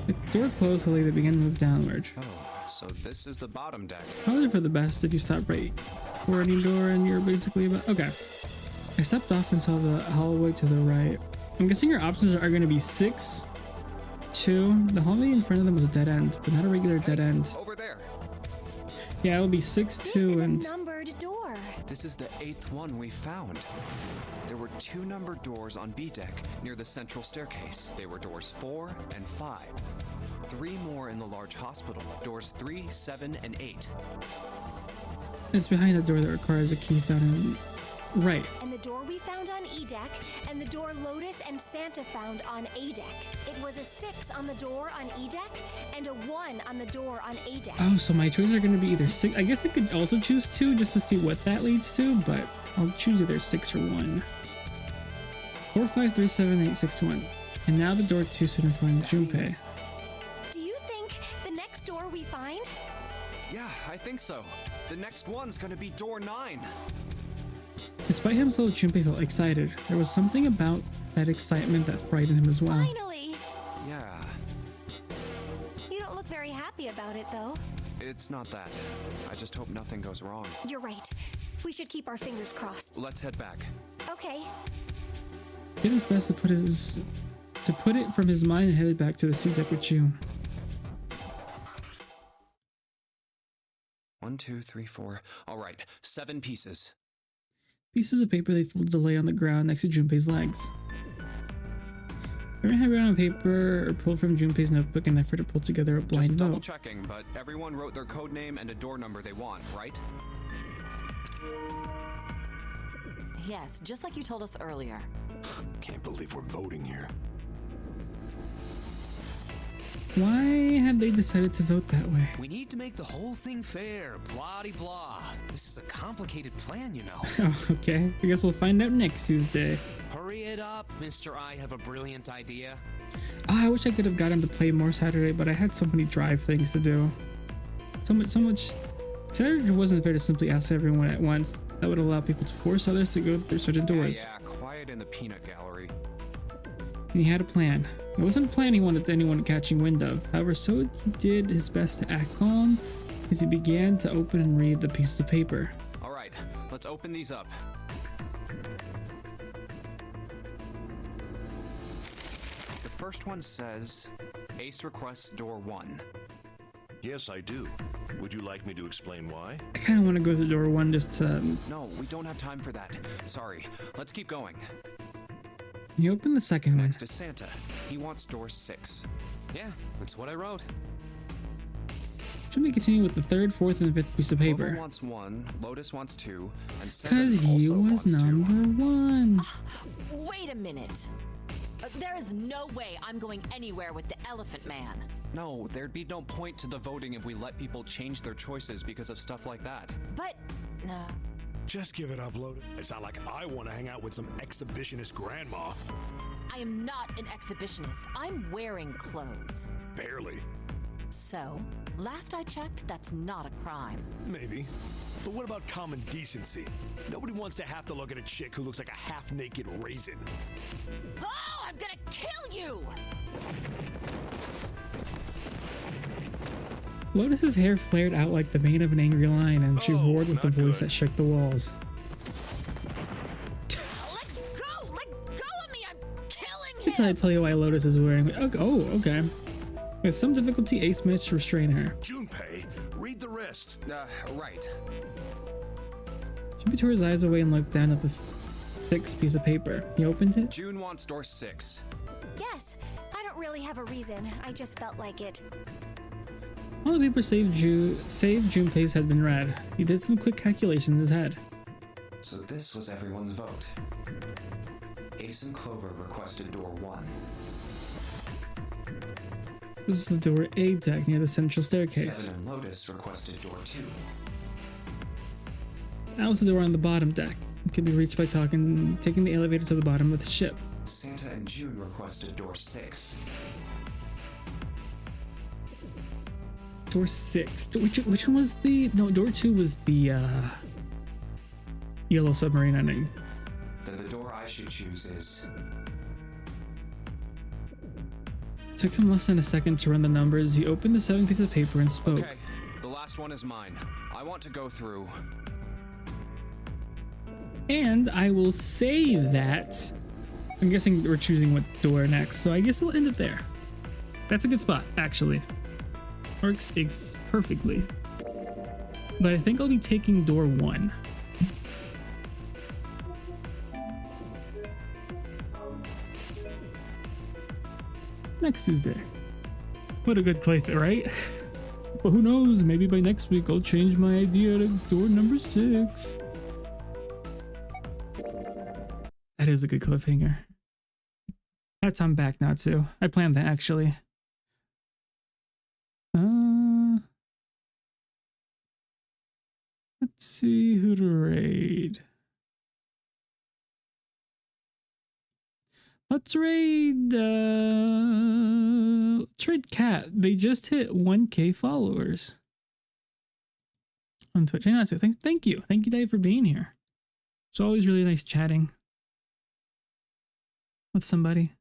The door closed, slowly they began to move downward. Oh, So this is the bottom deck. Probably for the best if you stop right for any door and you're basically about. Okay. I stepped off and saw the hallway to the right. I'm guessing your options are going to be 6, 2. The hallway in front of them was a dead end, but not a regular dead end. Over there. Yeah, it'll be 6, 2, This is and. a numbered door. This is the 8th one we found. There were 2 numbered doors on B deck near the central staircase. They were doors 4 and 5. 3 more in the large hospital, doors 3, 7, and 8. It's behind the door that requires a key found in. Right. And the door we found on E deck, and the door Lotus and Santa found on A deck. It was a 6 on the door on E deck, and a 1 on the door on A deck. Oh, so my choices are going to be either 6. I guess I could also choose 2 just to see what that leads to, but I'll choose either 6 or 1. 4, 5, 3, 7, 8, 6, 1. And now the door 2 should find Junpei. Do you think the next door we find? Yeah, I think so. The next one's gonna be door 9. Despite himself, Junpei felt excited. There was something about that excitement that frightened him as well. Finally! Yeah, You don't look very happy about it, though. it's not that. I just hope nothing goes wrong. You're right. We should keep our fingers crossed. Let's head back. Okay. He did his best to put it from his mind and headed back to the C deck with June. 1, 2, 3, 4. All right, 7 pieces. Pieces of paper they folded to lay on the ground next to Junpei's legs. Everyone had written on paper or pulled from Junpei's notebook in an effort to pull together a blind Just double vote. checking, but everyone wrote their code name and a door number they want, right? Yes, just like you told us earlier. Can't believe we're voting here. Why had they decided to vote that way? We need to make the whole thing fair, blah-de-blah. This is a complicated plan, you know. Oh, okay. I guess we'll find out next Tuesday. Hurry it up, Mr. I have a brilliant idea. Oh, I wish I could have gotten to play more Saturday, but I had so many drive things to do. So much. Saturday wasn't fair to simply ask everyone at once. That would allow people to force others to go through certain doors. Yeah, quiet in the peanut gallery. And he had a plan. It wasn't a plan he wanted anyone catching wind of. However, so he did his best to act calm as he began to open and read the pieces of paper. All right, let's open these up. The first one says, Ace requests door 1. Yes, I do. Would you like me to explain why? I kind of want to go through door 1 just to... No, we don't have time for that. Sorry, let's keep going. He opened the second one. Next is Santa. He wants door 6. Yeah, that's what I wrote. Should we continue with the 3rd, 4th, and 5th piece of Clover paper? wants 1, Lotus wants 2, and Because 7 he also was wants 2. number 1. Wait a minute. There is no way I'm going anywhere with the Elephant Man. No, there'd be no point to the voting if we let people change their choices because of stuff like that. But, Just give it up, Lotus. I sound like I want to hang out with some exhibitionist grandma. I am not an exhibitionist. I'm wearing clothes. Barely. So, last I checked, that's not a crime. Maybe. But what about common decency? Nobody wants to have to look at a chick who looks like a half-naked raisin. Oh, I'm gonna kill you! Lotus's hair flared out like the mane of an angry lion, and she Oh, roared with a not voice good. that shook the walls. Let go! Let go of me! I'm killing Until I him! tell you why Lotus is wearing. Oh, okay. With some difficulty, Ace managed to restrain her. Junpei, read the rest. Right. She tore his eyes away and looked down at the 6th piece of paper. He opened it. June wants door 6. Yes. I don't really have a reason. I just felt like it. All the papers saved Junpei's had been read. He did some quick calculations in his head. So this was everyone's vote. Ace and Clover requested door 1. This is the door A deck near the central staircase. 7 and Lotus requested door 2. That was the door on the bottom deck. It could be reached by taking the elevator to the bottom of the ship. Santa and June requested door 6. Door 6. Which one was the... No, door 2 was the yellow submarine ending. Then the door I should choose is... It took him less than a second to run the numbers. He opened the 7th piece of paper and spoke. Okay, last one is mine. I want to go through. And I will save that. I'm guessing we're choosing what door next, so I guess we'll end it there. That's a good spot, actually. Works perfectly. But I think I'll be taking door 1. Next Tuesday. What a good playthrough, right? But who knows, maybe by next week I'll change my idea to door number 6. That is a good cliffhanger. That's I'm back now too. I planned that actually. Let's see who to raid. Let's raid Cat. They just hit 1K followers on Twitch. And so thank you, Dave, for being here. It's always really nice chatting with somebody.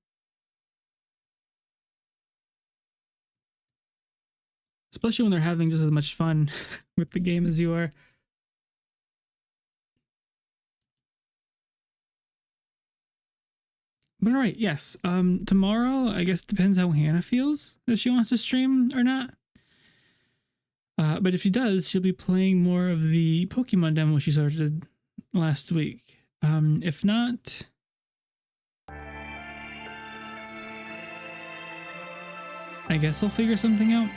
Especially when they're having just as much fun with the game as you are. But all right, yes. Tomorrow, I guess it depends how Hannah feels, if she wants to stream or not. But if she does, she'll be playing more of the Pokemon demo she started last week. If not, I guess I'll figure something out.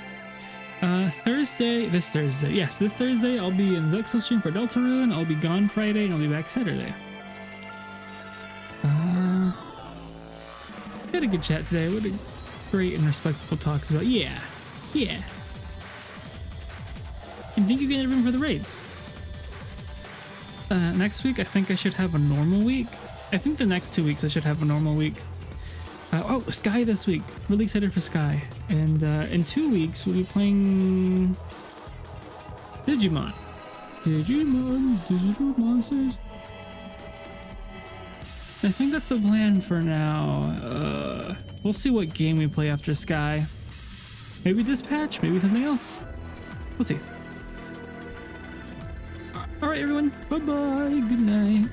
This Thursday, I'll be in Zexo stream for Deltarune. I'll be gone Friday, and I'll be back Saturday. We had a good chat today. What a great and respectful talks about. Yeah. And thank you again, everyone, for the raids. Next week, I think I should have a normal week. I think the next 2 weeks I should have a normal week. Sky this week. Really excited for Sky. And in 2 weeks, we'll be playing Digimon. Digital monsters. I think that's the plan for now. We'll see what game we play after Sky. Maybe Dispatch, maybe something else. We'll see. Alright, everyone. Bye-bye. Good night.